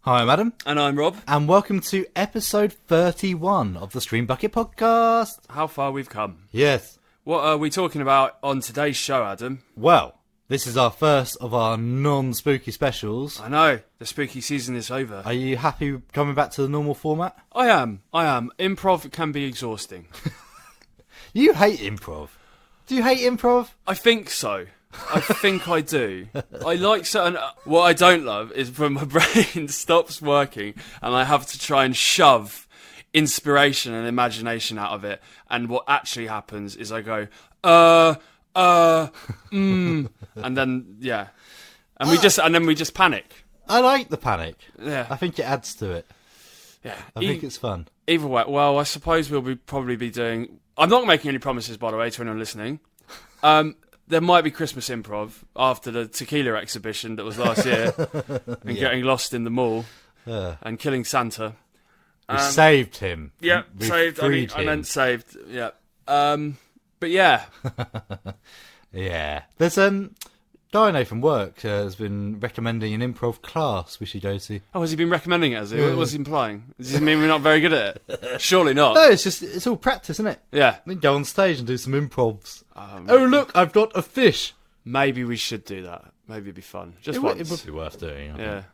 Hi, I'm Adam. And I'm Rob. And welcome to episode 31 of the Stream Bucket Podcast. How far we've come. Yes. What are we talking about on today's show, Adam? Well, this is our first of our non-spooky specials. I know, the spooky season is over. Are you happy coming back to the normal format? I am. Improv can be exhausting. You hate improv. Do you hate improv? I think so. I think I do. I like certain... What I don't love is when my brain stops working and I have to try and shove inspiration and imagination out of it. And what actually happens is I go, and then, yeah. And then we just panic. I like the panic. Yeah. I think it adds to it. Yeah. I think it's fun. Either way, well, I suppose we'll probably be doing... I'm not making any promises, by the way, to anyone listening. There might be Christmas improv after the tequila exhibition that was last year and getting lost in the mall and killing Santa. We saved him. Yeah, we saved. I meant saved. Yeah. But yeah. Yeah. There's guy I know from work has been recommending an improv class we should go to. Oh, has he been recommending it? Has he? What was he implying? Does he mean we're not very good at it? Surely not. No, it's all practice, isn't it? Yeah. Then go on stage and do some improvs. Oh, look, I've got a fish. Maybe we should do that. Maybe it'd be fun. Just once. It would be worth doing. I think.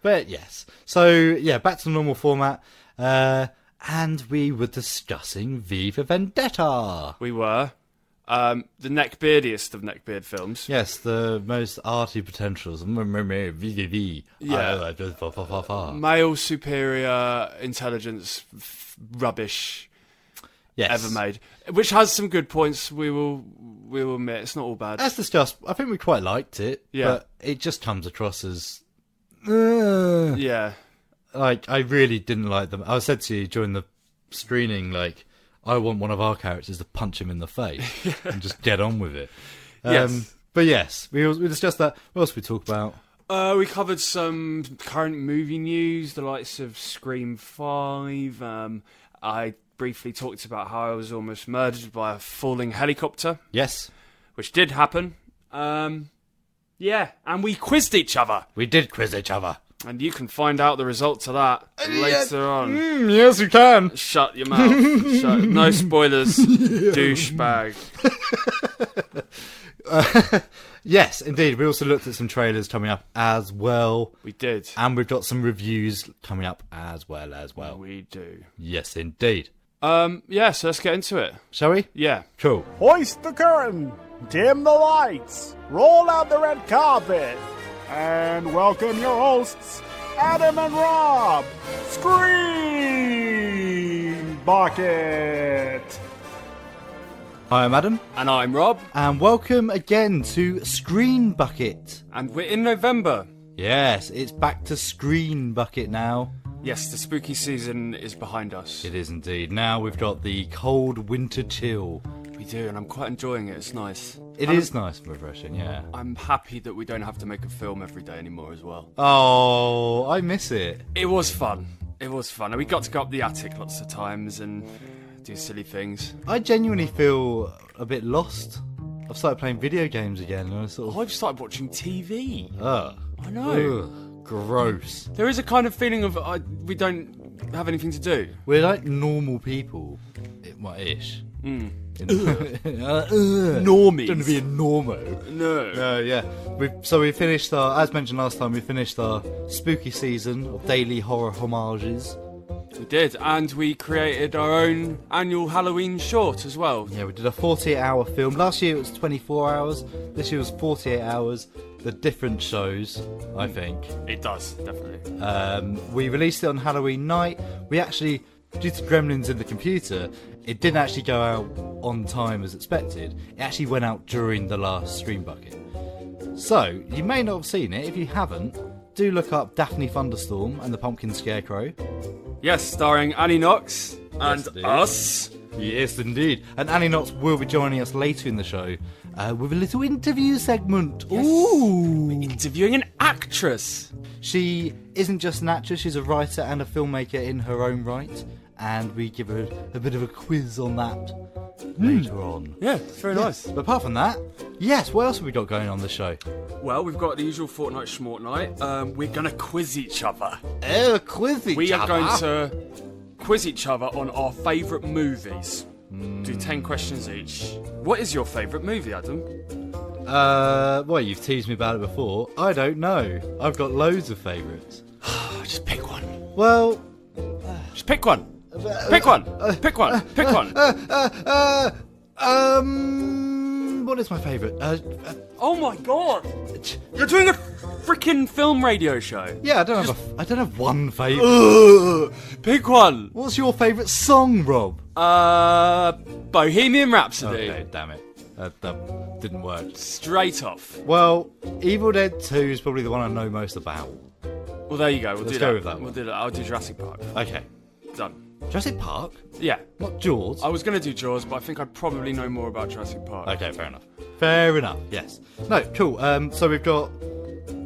But yes. So, yeah, back to the normal format. And we were discussing V for Vendetta. We were. The neckbeardiest of neckbeard films. Yes, the most arty potentials. VVV. Yeah. Male superior intelligence rubbish ever made. Which has some good points, we will admit. It's not all bad. As discussed, I think we quite liked it. Yeah. But it just comes across as... yeah. Like, I really didn't like them. I said to you during the screening, like... I want one of our characters to punch him in the face and just get on with it. Yes. But yes, we discussed that. What else did we talk about? We covered some current movie news, the likes of Scream 5. I briefly talked about how I was almost murdered by a falling helicopter. Yes. Which did happen. Yeah, and we quizzed each other. We did quiz each other. And you can find out the results of that later on. Yes, you can. Shut your mouth. No spoilers, douchebag. Yes, indeed. We also looked at some trailers coming up as well. We did. And we've got some reviews coming up as well. We do. Yes, indeed. Yeah, so let's get into it. Shall we? Yeah. Cool. Hoist the curtain, dim the lights, roll out the red carpet, and welcome your hosts, Adam and Rob. Screen Bucket. Hi, I'm Adam. And I'm Rob. And welcome again to Screen Bucket. And we're in November. Yes, it's back to Screen Bucket now. Yes, the spooky season is behind us. It is indeed. Now we've got the cold winter chill. We do, and I'm quite enjoying it. It's nice. It is nice and refreshing, yeah. I'm happy that we don't have to make a film every day anymore as well. Oh, I miss it. It was fun. And we got to go up the attic lots of times and do silly things. I genuinely feel a bit lost. I've started playing video games again. And I've started watching TV. Ugh. I know. Ugh. Gross. There is a kind of feeling of we don't have anything to do. We're like normal people. Ish. Normies. Don't be a normo. No. Yeah. We finished as mentioned last time, we finished our spooky season of daily horror homages. We did, and we created our own annual Halloween short as well. Yeah, we did a 48-hour film. Last year it was 24 hours. This year was 48 hours. The different shows, I think. It does, definitely. We released it on Halloween night. We actually, due to gremlins in the computer, it didn't actually go out on time as expected. It actually went out during the last Stream Bucket. So, you may not have seen it. If you haven't, do look up Daphne Thunderstorm and the Pumpkin Scarecrow. Yes, starring Annie Knox and us. Yes, indeed. And Annie Knox will be joining us later in the show with a little interview segment. Yes. Ooh! We're interviewing an actress. She isn't just an actress, she's a writer and a filmmaker in her own right. And we give her a bit of a quiz on that. later on. Yeah, it's very nice. But apart from that, yes, what else have we got going on the show? Well, we've got the usual Fortnite Schmortnight. We're going to quiz each other. Quiz each We other? are going to quiz each other on our favourite movies. Do 10 questions each. What is your favourite movie, Adam? Well, you've teased me about it before. I don't know. I've got loads of favourites. Just pick one. Well... Just pick one. Pick one. Pick one. Pick one. What is my favourite? Oh my god! You're doing a freaking film radio show. Yeah, I don't have one favourite. Pick one. What's your favourite song, Rob? Bohemian Rhapsody. Okay, damn it. That didn't work. Straight off. Well, Evil Dead 2 is probably the one I know most about. Well, there you go. Let's go with that one. We'll do that. I'll do Jurassic Park. Okay. Done. Jurassic Park? Yeah. Not Jaws? I was going to do Jaws, but I think I probably know more about Jurassic Park. Okay, fair enough. Fair enough, yes. No, cool. So we've got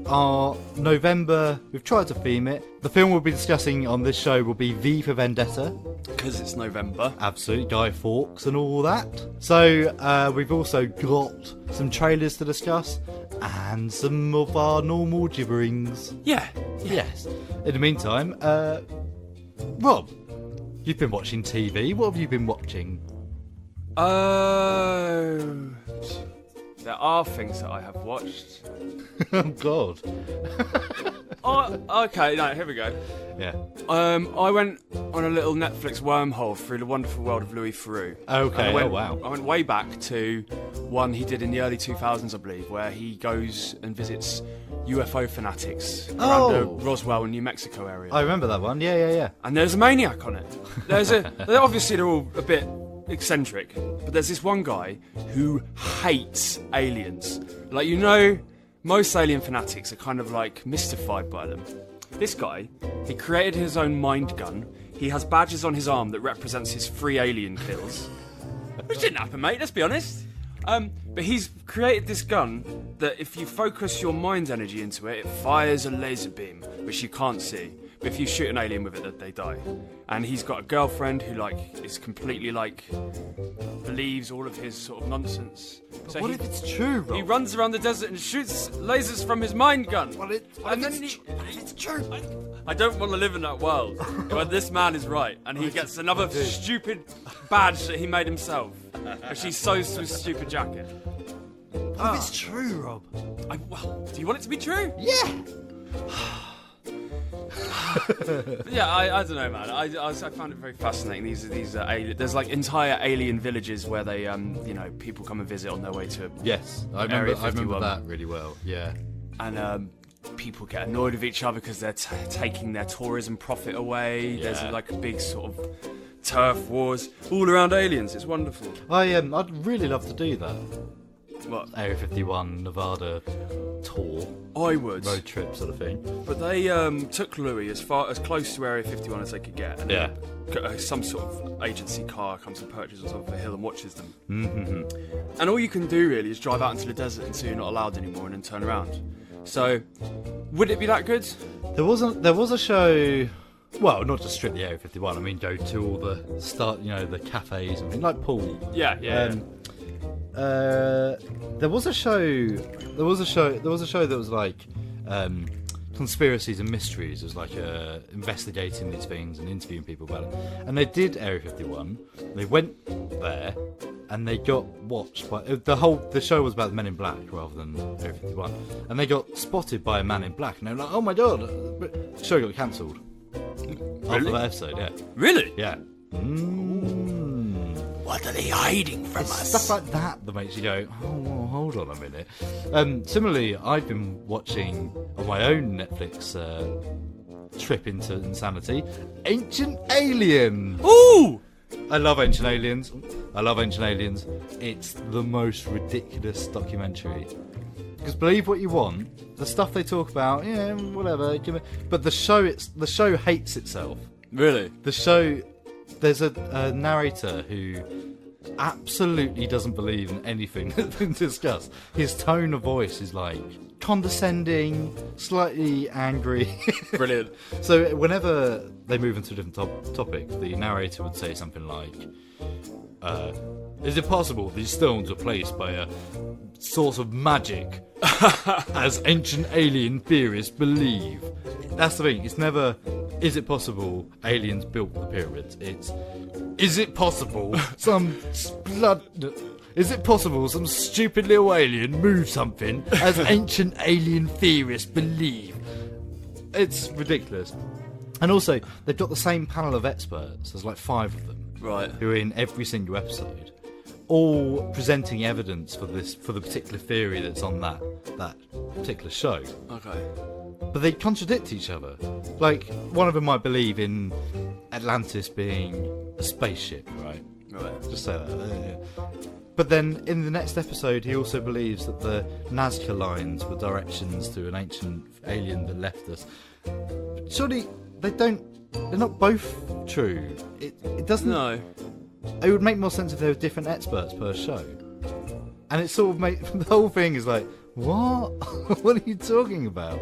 our November... We've tried to theme it. The film we'll be discussing on this show will be V for Vendetta. Because it's November. Absolutely, Guy Fawkes and all that. So we've also got some trailers to discuss and some of our normal gibberings. Yeah. Yes. In the meantime, Rob, you've been watching TV. What have you been watching? There are things that I have watched. Oh, God. Okay, no, here we go. Yeah. I went on a little Netflix wormhole through the wonderful world of Louis Theroux. Okay, I went way back to one he did in the early 2000s, I believe, where he goes and visits UFO fanatics around the Roswell, New Mexico area. I remember that one, yeah. And there's a maniac on it. Obviously they're all a bit eccentric, but there's this one guy who hates aliens. Like, most alien fanatics are kind of like mystified by them. This guy, he created his own mind gun. He has badges on his arm that represents his 3 alien kills. Which didn't happen, mate, let's be honest. But he's created this gun that if you focus your mind's energy into it, it fires a laser beam, which you can't see. But if you shoot an alien with it, they die. And he's got a girlfriend who, is completely, believes all of his sort of nonsense. So what if it's true, Rob? He runs around the desert and shoots lasers from his mind gun. What if it's true? I don't want to live in that world where this man is right and he gets another stupid badge that he made himself, which he sews to his stupid jacket. What if it's true, Rob? Do you want it to be true? Yeah! Yeah, I don't know, man. I found it very fascinating. These there's entire alien villages where they people come and visit on their way to I remember that really well. Yeah, and people get annoyed with each other because they're taking their tourism profit away. Yeah. There's a big sort of turf wars all around aliens. It's wonderful. I'd really love to do that. What? Area 51 Nevada tour. I would. Road trip sort of thing. But they took Louis as close to Area 51 as they could get. And some sort of agency car comes and perches on top of a hill and watches them. Mm-hmm. And all you can do really is drive out into the desert until you're not allowed anymore and then turn around. So, would it be that good? There was a show... Well, not just strictly Area 51. I mean, go to all the the cafes and things like Paul. Yeah. There was a show that was like conspiracies and mysteries. It was investigating these things and interviewing people about it. And they did Area 51. They went there and they got watched by the show was about the Men in Black rather than Area 51. And they got spotted by a man in black and they were like, "Oh my god!" The show got cancelled after that episode. Yeah. Really? Yeah. What are they hiding from us? Stuff like that makes you go, oh, hold on a minute. Similarly, I've been watching on my own Netflix trip into insanity, Ancient Alien. Ooh! I love Ancient Aliens. It's the most ridiculous documentary. Because believe what you want, the stuff they talk about, whatever. But the show hates itself. Really? The show... There's a narrator who absolutely doesn't believe in anything that's been discussed. His tone of voice is condescending, slightly angry. Brilliant. So whenever they move into a different topic, the narrator would say something like, is it possible these stones were placed by a source of magic, as ancient alien theorists believe? That's the thing, it's never, is it possible aliens built the pyramids? It's, is it possible some stupid little alien moved something, as ancient alien theorists believe? It's ridiculous. And also, they've got the same panel of experts, there's like 5 of them, Right. who are in every single episode, all presenting evidence for the particular theory that's on that particular show. Okay. But they contradict each other. Like, one of them might believe in Atlantis being a spaceship, right? Right. Just say that. But then, in the next episode, he also believes that the Nazca lines were directions to an ancient alien that left us. Surely, they're not both true. It doesn't... No. It would make more sense if there were different experts per show. And it sort of the whole thing is like, what? What are you talking about?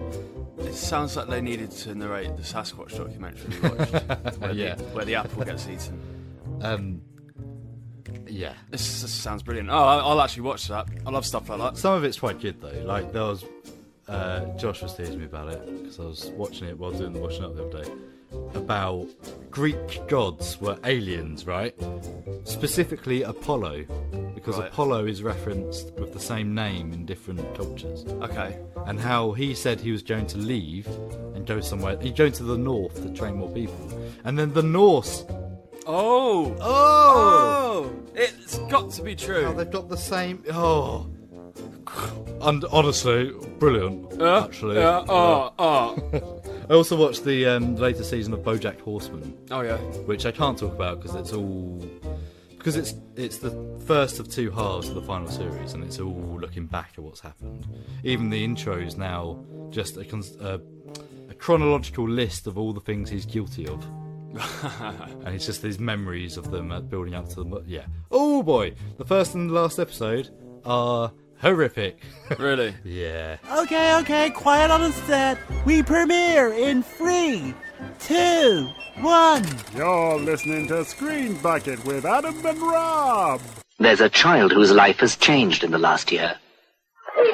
It sounds like they needed to narrate the Sasquatch documentary we watched, where the apple gets eaten. Yeah. This sounds brilliant. Oh, I'll actually watch that. I love stuff like that. Some of it's quite good though. Like there was, Josh was teasing me about it because I was watching it while doing the washing up the other day. About Greek gods were aliens, right? Specifically Apollo, because Right. Apollo is referenced with the same name in different cultures. Okay. And how he said he was going to leave and go somewhere. He'd go to the north to train more people. And then the Norse. Oh! It's got to be true. Oh, they've got the same. Oh. And honestly, brilliant. Actually. I also watched the latest season of BoJack Horseman. Oh yeah. Which I can't talk about because it's the first of 2 halves of the final series, and it's all looking back at what's happened. Even the intro is now just a chronological list of all the things he's guilty of. And it's just these memories of them building up to them. Yeah. Oh boy, the first and last episode are horrific. Really? Yeah. Okay, quiet on the set. We premiere in 3, 2, 1. You're listening to Screen Bucket with Adam and Rob. There's a child whose life has changed in the last year.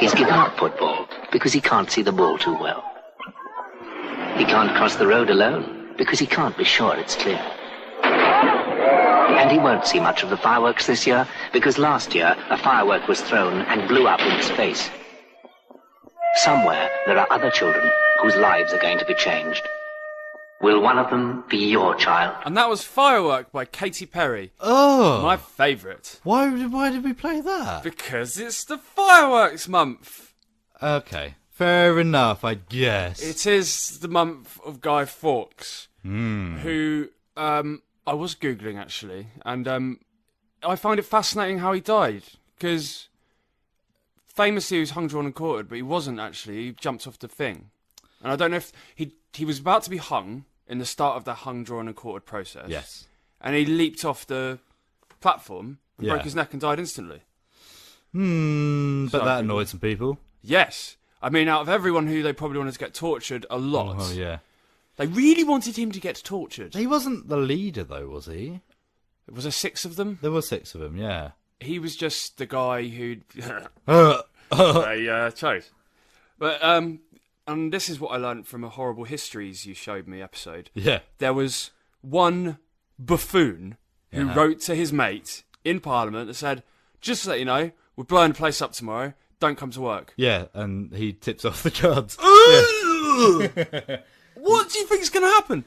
He's given up football because he can't see the ball too well. He can't cross the road alone because he can't be sure it's clear. And he won't see much of the fireworks this year because last year a firework was thrown and blew up in his face. Somewhere there are other children whose lives are going to be changed. Will one of them be your child? And that was Firework by Katy Perry. Oh. My favourite. Why did we play that? Because it's the fireworks month. Okay. Fair enough, I guess. It is the month of Guy Fawkes, who I was Googling actually, and I find it fascinating how he died, because famously he was hung, drawn and quartered, but he wasn't actually. He jumped off the thing. And I don't know if he was about to be hung in the start of the hung, drawn and quartered process. Yes. And he leaped off the platform, broke his neck and died instantly. But that annoyed some people. Yes. I mean, out of everyone who they probably wanted to get tortured a lot, Oh, yeah. they really wanted him to get tortured. He wasn't the leader, though, was he? Was there 6 of them? There were 6 of them, yeah. He was just the guy who they chose. But and this is what I learned from a Horrible Histories You Showed Me episode. Yeah. There was one buffoon who wrote to his mate in Parliament that said, just to let you know, we're blowing the place up tomorrow, don't come to work. Yeah, and he tips off the cards. What do you think's going to happen?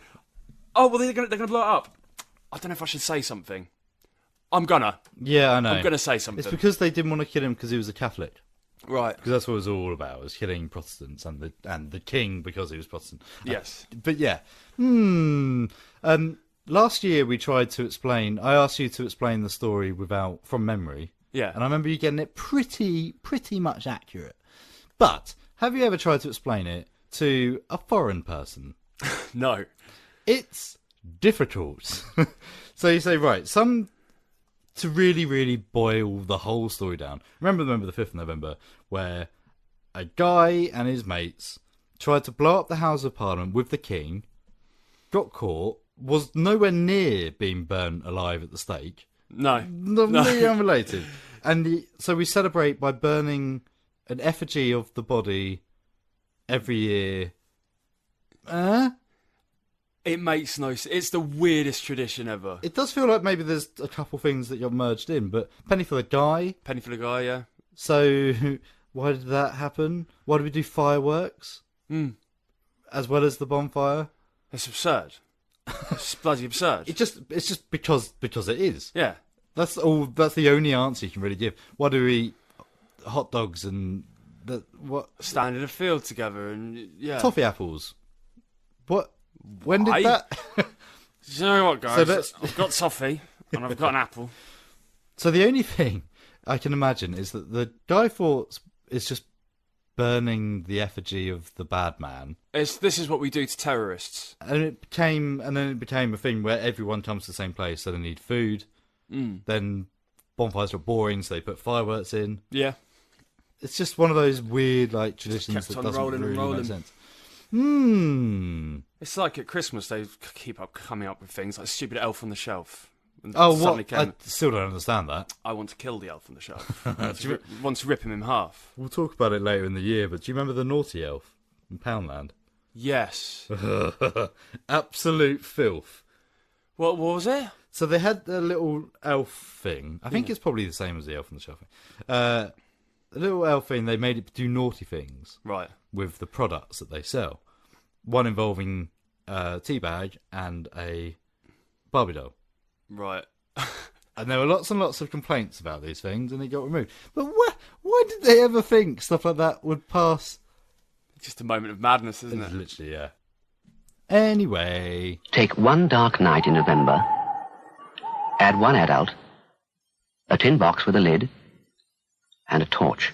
Oh, well, they're going to blow it up. I don't know if I should say something. I'm gonna. Yeah, I know. I'm going to say something. It's because they didn't want to kill him because he was a Catholic. Right. Because that's what it was all about, was killing Protestants and the king because he was Protestant. Yes. But yeah. Last year we tried to explain, I asked you to explain the story from memory. Yeah. And I remember you getting it pretty much accurate. But have you ever tried to explain it to a foreign person? No. It's difficult. So you say, right, to really boil the whole story down. Remember the 5th of November, where a guy and his mates tried to blow up the House of Parliament with the King, got caught, was nowhere near being burnt alive at the stake. No. Completely unrelated. And so we celebrate by burning an effigy of the body every year. It makes no sense. It's the weirdest tradition ever. It does feel like maybe there's a couple things that got merged in, but penny for the guy. Penny for the guy, yeah. So why did that happen? Why do we do fireworks as well as the bonfire? It's absurd. It's bloody absurd. It's just because it is. Yeah. That's all. That's the only answer you can really give. Why do we eat hot dogs and what? Stand in a field together and Toffee apples. What? When did Why? that? You know what, guys? So I've got toffee and I've got an apple. So the only thing I can imagine is that the Guy Fawkes is just burning the effigy of the bad man. This is what we do to terrorists. And it became a thing where everyone comes to the same place, so they need food. Then bonfires are boring, so they put fireworks in. Yeah. It's just one of those weird traditions that doesn't really make sense. It's like at Christmas they keep coming up with things like stupid elf on the shelf. And Oh, suddenly what? I still don't understand that. I want to kill the elf on the shelf. I want to rip him in half. We'll talk about it later in the year, but do you remember the naughty elf in Poundland? Yes. Absolute filth. What was it? So they had the little elf thing. I think it's probably the same as the elf on the shelf thing. The little elf thing, they made it do naughty things. Right. With the products that they sell. One involving a tea bag and a Barbie doll. Right. And there were lots and lots of complaints about these things, and they got removed. But why did they ever think stuff like that would pass? Just a moment of madness, isn't it? Literally, yeah. Anyway. Take one dark night in November, add one adult, a tin box with a lid, and a torch.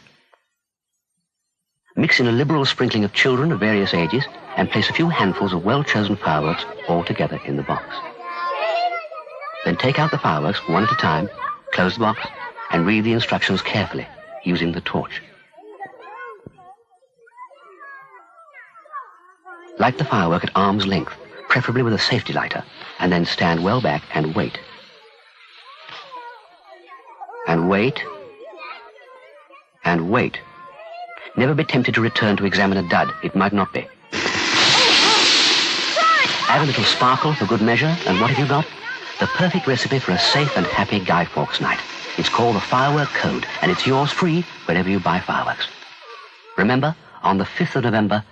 Mix in a liberal sprinkling of children of various ages and place a few handfuls of well-chosen fireworks all together in the box. Then take out the fireworks one at a time, close the box, and read the instructions carefully, using the torch. Light the firework at arm's length, preferably with a safety lighter, and then stand well back and wait. And wait. And wait. Never be tempted to return to examine a dud. It might not be. Add a little sparkle for good measure, and what have you got? The perfect recipe for a safe and happy Guy Fawkes night. It's called the Firework Code, and it's yours free wherever you buy fireworks. Remember, on the 5th of November,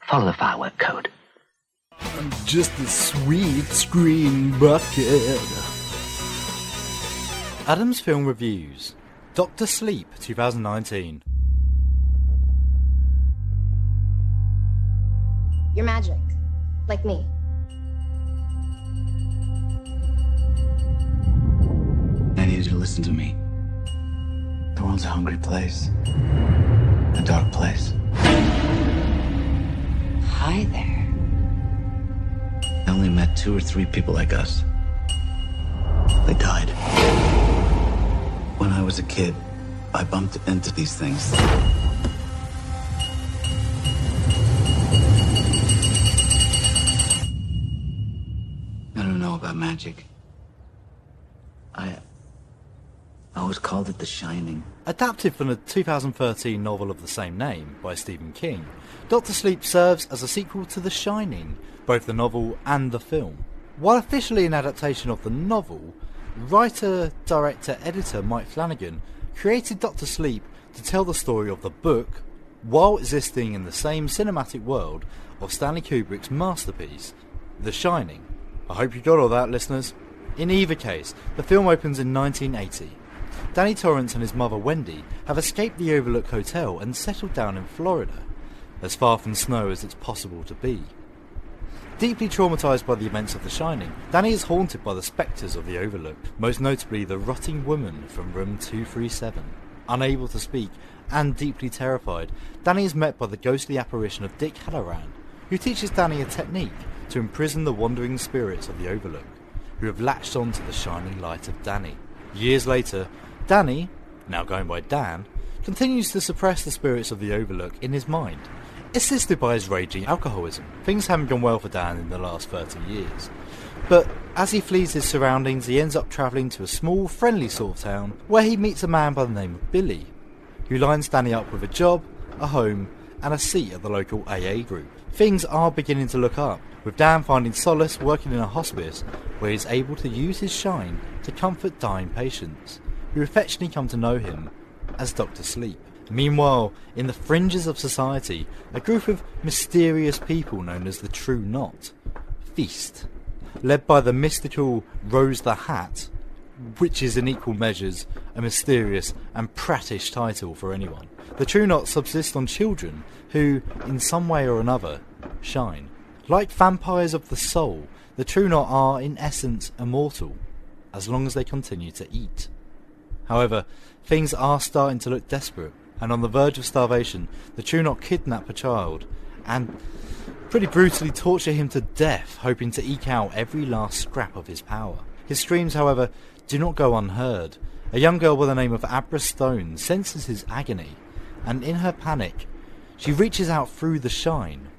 follow the Firework Code. I'm just a sweet screen bucket. Adam's Film Reviews. Dr. Sleep 2019. You're magic. Like me. I need you to listen to me. The world's a hungry place. A dark place. Hi there. I only met 2 or 3 people like us. They died. When I was a kid, I bumped into these things. I don't know about magic. I always called it The Shining. Adapted from the 2013 novel of the same name by Stephen King, Dr. Sleep serves as a sequel to The Shining, both the novel and the film. While officially an adaptation of the novel, writer, director, editor Mike Flanagan created Dr. Sleep to tell the story of the book while existing in the same cinematic world of Stanley Kubrick's masterpiece, The Shining. I hope you got all that, listeners. In either case, the film opens in 1980. Danny Torrance and his mother Wendy have escaped the Overlook Hotel and settled down in Florida, as far from snow as it's possible to be. Deeply traumatised by the events of The Shining, Danny is haunted by the spectres of the Overlook, most notably the rotting woman from room 237. Unable to speak and deeply terrified, Danny is met by the ghostly apparition of Dick Halloran, who teaches Danny a technique to imprison the wandering spirits of the Overlook, who have latched onto the shining light of Danny. Years later, Danny, now going by Dan, continues to suppress the spirits of the Overlook in his mind, assisted by his raging alcoholism. Things haven't gone well for Dan in the last 30 years. But as he flees his surroundings, he ends up travelling to a small, friendly sort of town where he meets a man by the name of Billy, who lines Danny up with a job, a home, and a seat at the local AA group. Things are beginning to look up, with Dan finding solace working in a hospice where he's able to use his shine to comfort dying patients, who affectionately come to know him as Dr. Sleep. Meanwhile, in the fringes of society, a group of mysterious people known as the True Knot feast, led by the mystical Rose the Hat, which is in equal measures a mysterious and prattish title for anyone. The True Knot subsist on children who, in some way or another, shine. Like vampires of the soul, the True Knot are, in essence, immortal, as long as they continue to eat. However, things are starting to look desperate, and on the verge of starvation, the True Knot kidnap a child and pretty brutally torture him to death, hoping to eke out every last scrap of his power. His screams, however, do not go unheard. A young girl by the name of Abra Stone senses his agony, and in her panic, she reaches out through the shine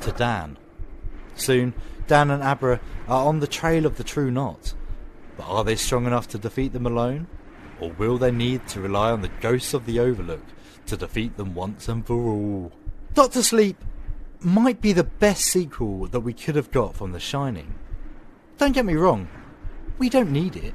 to Dan. Soon, Dan and Abra are on the trail of the True Knot, but are they strong enough to defeat them alone? Or will they need to rely on the ghosts of the Overlook to defeat them once and for all? Dr. Sleep might be the best sequel that we could have got from The Shining. Don't get me wrong, we don't need it.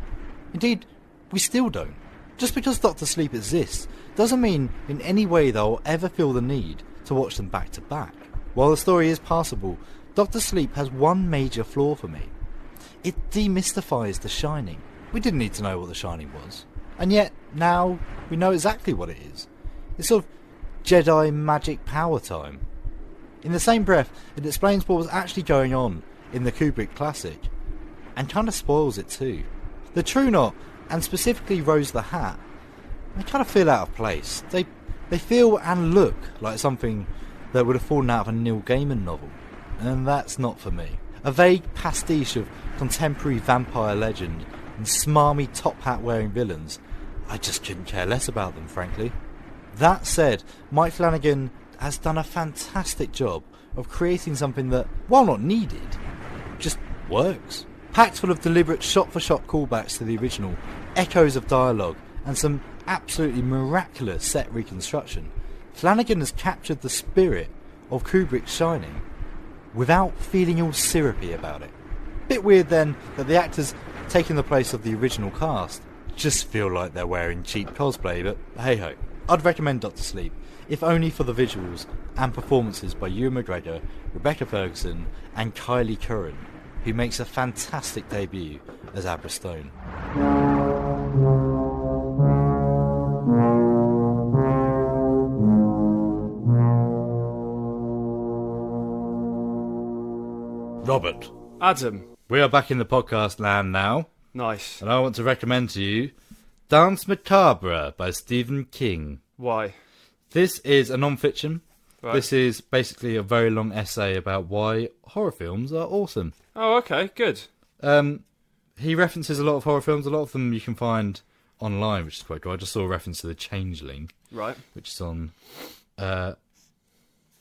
Indeed, we still don't. Just because Dr. Sleep exists doesn't mean in any way that I'll ever feel the need to watch them back to back. While the story is passable, Dr. Sleep has one major flaw for me. It demystifies The Shining. We didn't need to know what The Shining was. And yet, now, we know exactly what it is. It's sort of Jedi magic power time. In the same breath, it explains what was actually going on in the Kubrick classic, and kind of spoils it too. The True Knot, and specifically Rose the Hat, they kind of feel out of place. They feel and look like something that would have fallen out of a Neil Gaiman novel, and that's not for me. A vague pastiche of contemporary vampire legend and smarmy top hat wearing villains, I just couldn't care less about them, frankly. That said, Mike Flanagan has done a fantastic job of creating something that, while not needed, just works. Packed full of deliberate shot-for-shot callbacks to the original, echoes of dialogue, and some absolutely miraculous set reconstruction, Flanagan has captured the spirit of Kubrick's Shining without feeling all syrupy about it. Bit weird then that the actors taking the place of the original cast just feel like they're wearing cheap cosplay, but hey ho. I'd recommend Dr. Sleep, if only for the visuals and performances by Ewan McGregor, Rebecca Ferguson and Kylie Curran, who makes a fantastic debut as Abra Stone. Robert. Adam. We are back in the podcast land now. Nice. And I want to recommend to you Dance Macabre by Stephen King. Why? This is a non-fiction. Right. This is basically a very long essay about why horror films are awesome. Oh, okay, good. He references a lot of horror films. A lot of them you can find online, which is quite cool. I just saw a reference to The Changeling, Right. which is on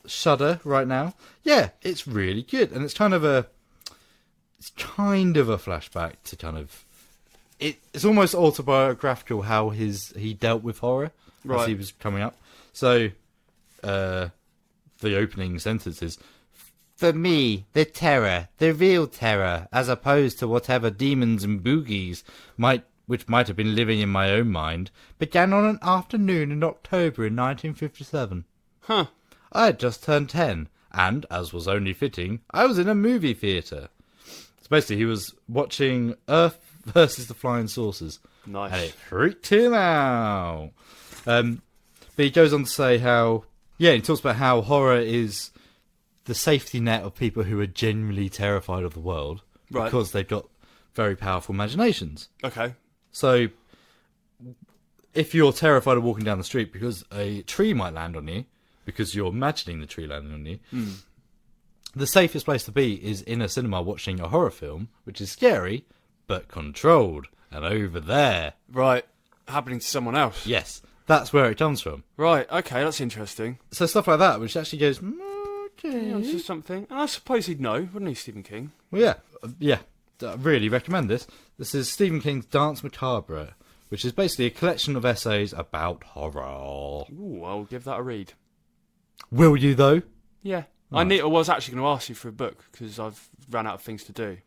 Shudder right now. Yeah, it's really good, and it's kind of a flashback to kind of it's almost autobiographical how he dealt with horror as he was coming up. So the opening sentence is, "For me, the terror, the real terror, as opposed to whatever demons and boogies which might have been living in my own mind, began on an afternoon in October in 1957. Huh. I had just turned 10, and, as was only fitting, I was in a movie theatre." So basically, he was watching Earth versus the Flying Saucers. Nice. And it freaked him out. But he goes on to say how, he talks about how horror is the safety net of people who are genuinely terrified of the world, right, because they've got very powerful imaginations. Okay. So, if you're terrified of walking down the street because a tree might land on you, because you're imagining the tree landing on you, the safest place to be is in a cinema watching a horror film, which is scary, but controlled, and over there. Right. Happening to someone else. Yes. That's where it comes from. Right, okay, that's interesting. So stuff like that, which actually goes, okay. Yeah, it's just something. And I suppose he'd know, wouldn't he, Stephen King? Well, yeah. I really recommend this. This is Stephen King's Danse Macabre, which is basically a collection of essays about horror. Ooh, I'll give that a read. Will you, though? Yeah. Nice. I was actually going to ask you for a book, because I've ran out of things to do.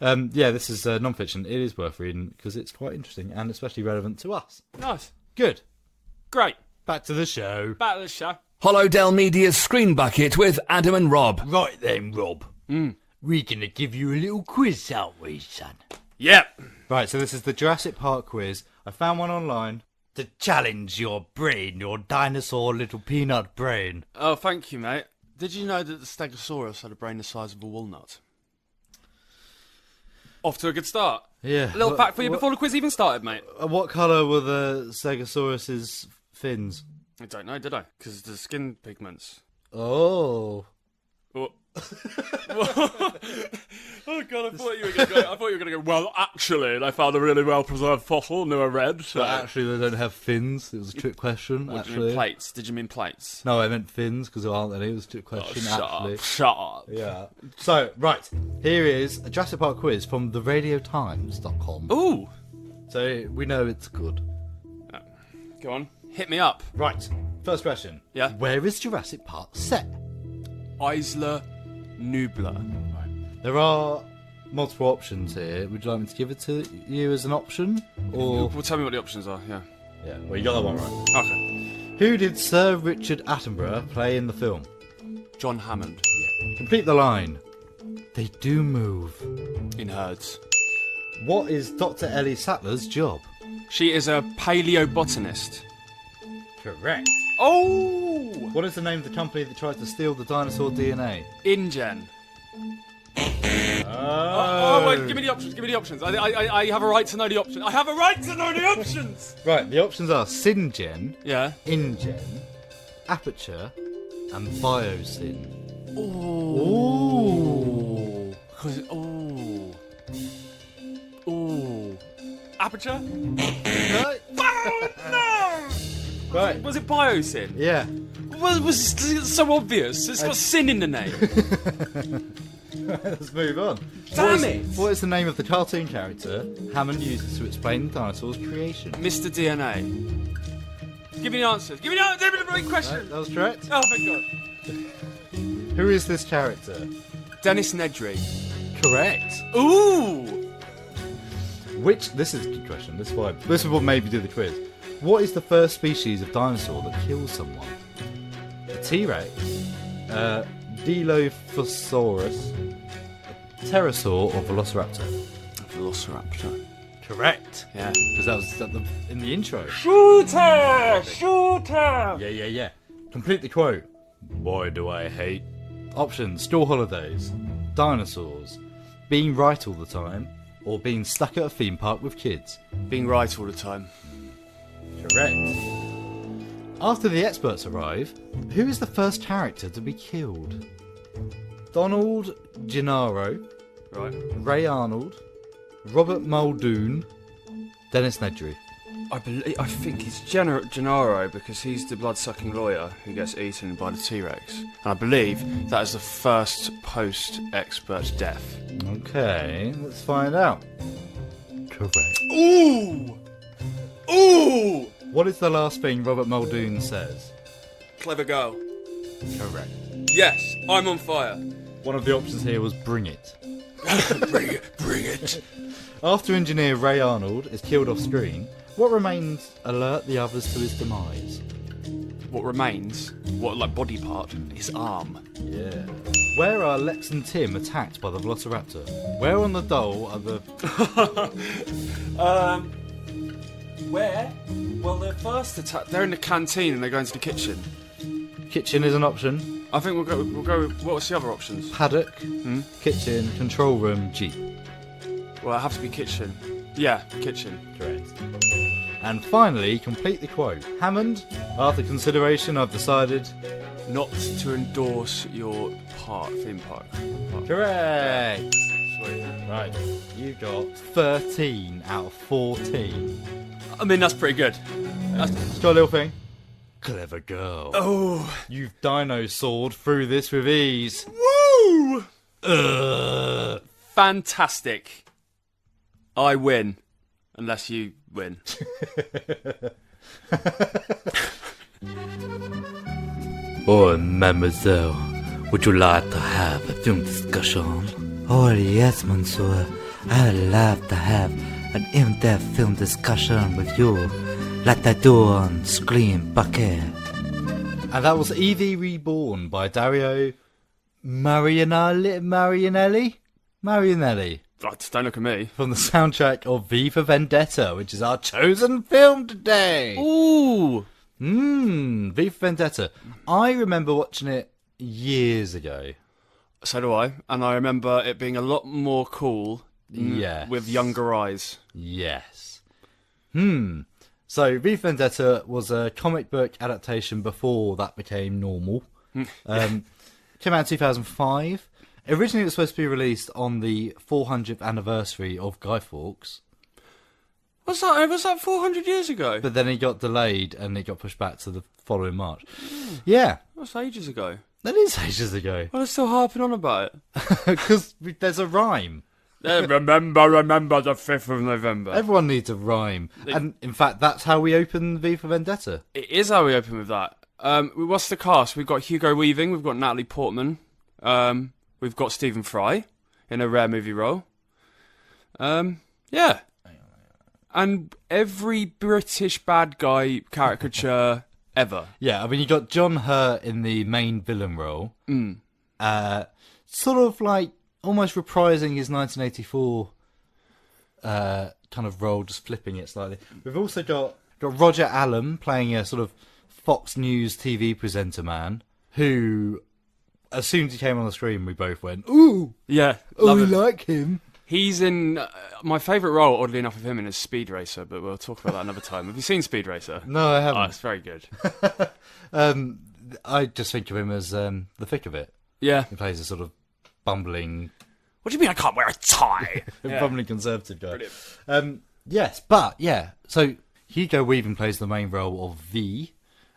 Yeah, this is non-fiction. It is worth reading, because it's quite interesting, and especially relevant to us. Nice. Good. Great. Back to the show. Back to the show. Hollow Dell Media's Screen Bucket with Adam and Rob. Right then, Rob. We're going to give you a little quiz, aren't we, son? Yep. Right, so this is the Jurassic Park quiz. I found one online. To challenge your brain, your dinosaur little peanut brain. Oh, thank you, mate. Did you know that the Stegosaurus had a brain the size of a walnut? Off to a good start. Yeah. A little fact for you before the quiz even started, mate. What colour were the Stegosaurus's fins? I don't know, did I? Because the skin pigments. Oh. Oh. Oh god, I thought you were going to go, well, actually, they found a really well-preserved fossil and they were red, so... But actually, they don't have fins. It was a trick question, What actually. do you mean plates? Did you mean plates? No, I meant fins, because there aren't any. It was a trick question, actually. Shut up. Yeah. So, right. Here is a Jurassic Park quiz from theradiotimes.com. Ooh. So, we know it's good. Go on. Hit me up. Right. First question. Yeah? Where is Jurassic Park set? Isla Nublar. There are multiple options here. Would you like me to give it to you as an option? Or... Well, tell me what the options are, yeah. Yeah, well, you got that one right. Okay. Who did Sir Richard Attenborough play in the film? John Hammond. Complete the line. They do move. In herds. What is Dr. Ellie Sattler's job? She is a paleobotanist. Correct. Oh! What is the name of the company that tried to steal the dinosaur DNA? InGen. Oh, wait, give me the options, I have a right to know the options. I have a right to know the options! Right, the options are Syngen, Yeah. InGen, Aperture, and Biosyn. Ooh. Ooh. Aperture? Right. No! Right. Was it Biosyn? Yeah. Was it so obvious? It's got sin in the name. Let's move on. Damn it! What is the name of the cartoon character Hammond uses to explain the dinosaur's creation? Mr. DNA. Give me the answers. Give me the right question. Right, that was correct. Oh, thank God. Who is this character? Dennis Nedry. Correct. Ooh! This is a good question. This is what made me do the quiz. What is the first species of dinosaur that kills someone? A T-Rex, Dilophosaurus, Pterosaur, or Velociraptor? Velociraptor. Correct. Yeah. Because that was in the intro. Shooter! Shooter! Yeah. Complete the quote. Boy, do I hate. Options: school holidays, dinosaurs, being right all the time, or being stuck at a theme park with kids. Being right all the time. Correct. After the experts arrive, who is the first character to be killed? Donald Gennaro, Right. Ray Arnold, Robert Muldoon, Dennis Nedry. I think it's Gennaro because he's the blood-sucking lawyer who gets eaten by the T-Rex. And I believe that is the first post-expert death. Okay, let's find out. Correct. Ooh! Ooh! What is the last thing Robert Muldoon says? Clever girl. Correct. Yes, I'm on fire. One of the options here was bring it. Bring it. After engineer Ray Arnold is killed off screen, what remains alert the others to his demise? What remains? What, like body part? His arm. Yeah. Where are Lex and Tim attacked by the Velociraptor? Where on the doll are the... Where? Well, they're first attack. They're in the canteen and they go into the kitchen. Kitchen is an option. I think we'll go with, what was the other options? Paddock, kitchen, control room, jeep. Well, it have to be kitchen. Yeah, kitchen. Correct. And finally, complete the quote. Hammond, after consideration, I've decided... Not to endorse your theme park. Correct! Sweet. Right, you got 13 out of 14. I mean, that's pretty good. It's got a little thing. Clever girl. Oh. You've dino-sawed through this with ease. Woo! Ugh. Fantastic. I win. Unless you win. Oh, mademoiselle, would you like to have a film discussion? Oh, yes, monsieur. I'd love to have an in-depth film discussion with you, like I do on Screen Bucket. And that was Evie Reborn by Dario Marianelli? Don't look at me. From the soundtrack of V for Vendetta, which is our chosen film today. Ooh! V for Vendetta. I remember watching it years ago. So do I. And I remember it being a lot more cool with younger eyes. Yes. So V for Vendetta was a comic book adaptation before that became normal. Came out in 2005. Originally, it was supposed to be released on the 400th anniversary of Guy Fawkes. Was that 400 years ago? But then it got delayed and it got pushed back to the following March. Yeah. That's ages ago. That is ages ago. Well, they're still harping on about it. Because there's a rhyme. Remember the 5th of November. Everyone needs a rhyme. And in fact, that's how we open V for Vendetta. It is how we open with that. What's the cast? We've got Hugo Weaving, we've got Natalie Portman, we've got Stephen Fry in a rare movie role. Yeah. And every British bad guy caricature ever. Yeah, I mean, you got John Hurt in the main villain role. Sort of like almost reprising his 1984 kind of role, just flipping it slightly. We've also got Roger Allam playing a sort of Fox News TV presenter man who, as soon as he came on the screen, we both went, ooh! Yeah. Oh, we like him. He's in my favourite role, oddly enough, of him is Speed Racer, but we'll talk about that another time. Have you seen Speed Racer? No, I haven't. Oh, it's very good. I just think of him as the thick of it. Yeah. He plays a sort of bumbling... What do you mean I can't wear a tie? bumbling conservative guy. Yes, but, yeah. So, Hugo Weaving plays the main role of V,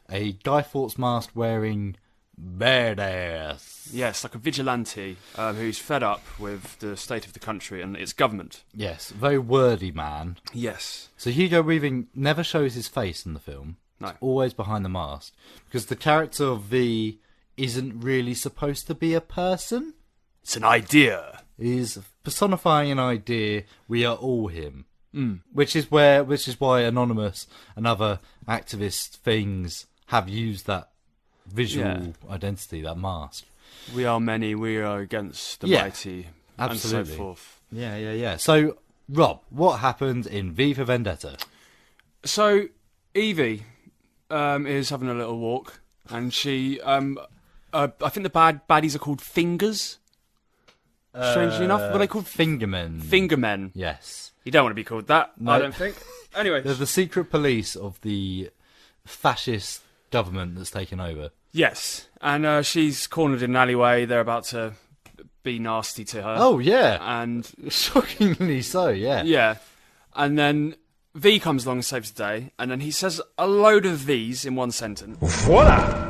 a Guy Fawkes mask wearing badass. Yes, like a vigilante who's fed up with the state of the country and its government. Yes, very wordy man. Yes. So Hugo Weaving never shows his face in the film. No. It's always behind the mask. Because the character of V isn't really supposed to be a person. It's an idea. He's personifying an idea. We are all him. Which is why Anonymous and other activist things have used that visual identity, that mask. We are many, we are against the mighty, absolutely. and so forth. Yeah. So, Rob, what happened in V for Vendetta? So, Evie is having a little walk, and she, I think the baddies are called Fingers. Strangely enough, were they called Fingermen? Fingermen. Yes. You don't want to be called that, no. I don't think. Anyway. They're the secret police of the fascist government that's taken over. Yes, and she's cornered in an alleyway. They're about to be nasty to her. Oh, yeah. And shockingly so, yeah. Yeah. And then V comes along and saves the day, and then he says a load of V's in one sentence. Voila!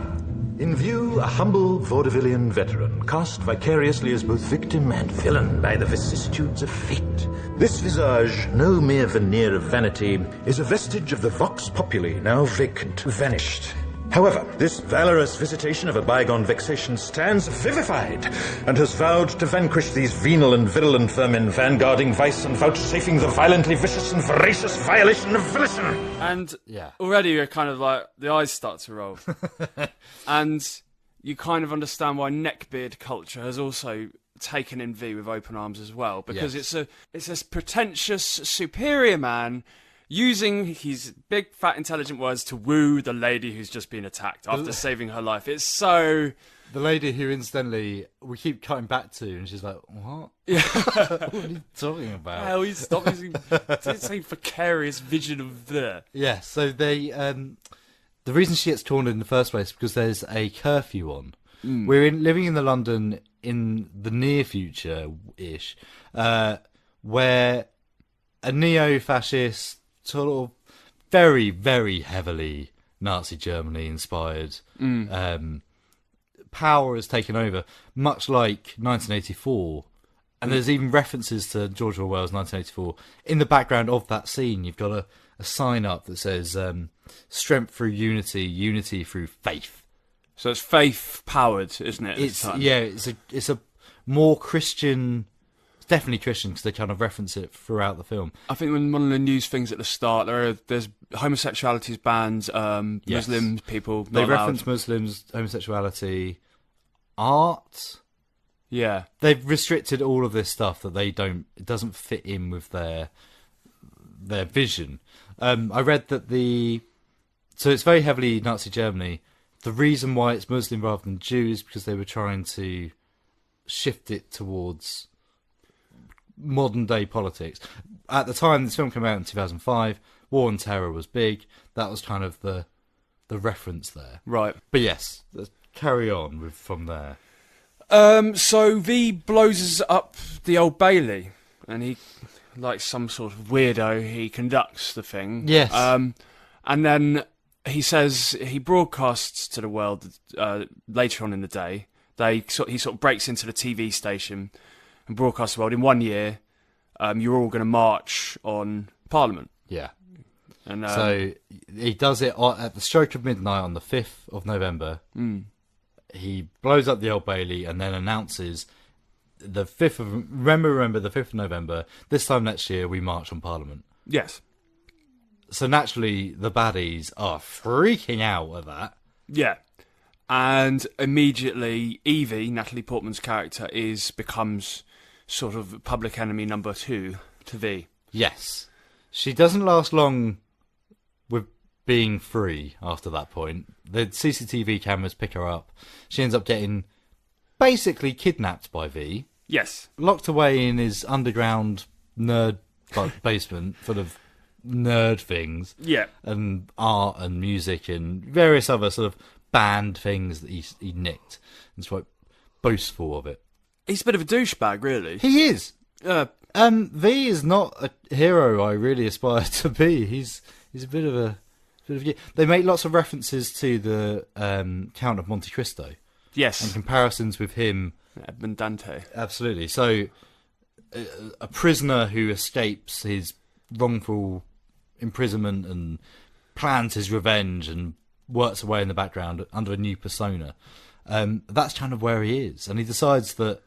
In view, a humble vaudevillian veteran, cast vicariously as both victim and villain by the vicissitudes of fate. This visage, no mere veneer of vanity, is a vestige of the vox populi, now vacant, vanished. However, this valorous visitation of a bygone vexation stands vivified, and has vowed to vanquish these venal and virulent vermin, vanguarding vice and vouchsafing the violently vicious and voracious violation of volition. And already you're kind of like, the eyes start to roll. And you kind of understand why neckbeard culture has also taken in V with open arms as well, because it's a pretentious, superior man using his big, fat, intelligent words to woo the lady who's just been attacked after saving her life. It's so... The lady who incidentally we keep cutting back to, and she's like, what? Yeah. What are you talking about? Hell, you stop using saying vicarious vision of the... Yeah, so they... the reason she gets torn in the first place is because there's a curfew on. We're living in the London in the near future-ish, where a neo-fascist sort of very, very heavily Nazi Germany inspired. Power has taken over, much like 1984. And there's even references to George Orwell's 1984. In the background of that scene, you've got a sign up that says, strength through unity, unity through faith. So it's faith-powered, isn't it? It's a more Christian... It's definitely Christian, because they kind of reference it throughout the film. I think when one of the news things at the start, there's homosexuality is banned, Yes. Muslim people They not reference allowed. Muslims, homosexuality, art... Yeah. They've restricted all of this stuff that it doesn't fit in with their vision. I read that so it's very heavily Nazi Germany. The reason why it's Muslim rather than Jew is because they were trying to shift it towards modern day politics. At the time this film came out in 2005, War on Terror was big. That was kind of the reference there. Right. But yes, let's carry on from there. So V blows up the Old Bailey, and he, like some sort of weirdo, he conducts the thing. Yes. And then he says he broadcasts to the world later on in the day. He sort of breaks into the TV station and broadcasts to the world. In 1 year, you're all going to march on Parliament. Yeah. And so he does it at the stroke of midnight on the 5th of November. He blows up the Old Bailey and then announces the 5th of... Remember the 5th of November, this time next year we march on Parliament. Yes. So naturally, the baddies are freaking out at that. Yeah. And immediately, Evie, Natalie Portman's character, becomes sort of public enemy number 2 to V. Yes. She doesn't last long with being free after that point. The CCTV cameras pick her up. She ends up getting basically kidnapped by V. Yes. Locked away in his underground nerd basement full of nerd things. Yeah. And art and music and various other sort of banned things that he nicked. And quite boastful of it. He's a bit of a douchebag, really. He is. V is not a hero I really aspire to be. He's a bit of a... They make lots of references to the Count of Monte Cristo. Yes. And comparisons with him. Edmond Dante. Absolutely. So, a prisoner who escapes his wrongful imprisonment and plans his revenge and works away in the background under a new persona. That's kind of where he is. And he decides that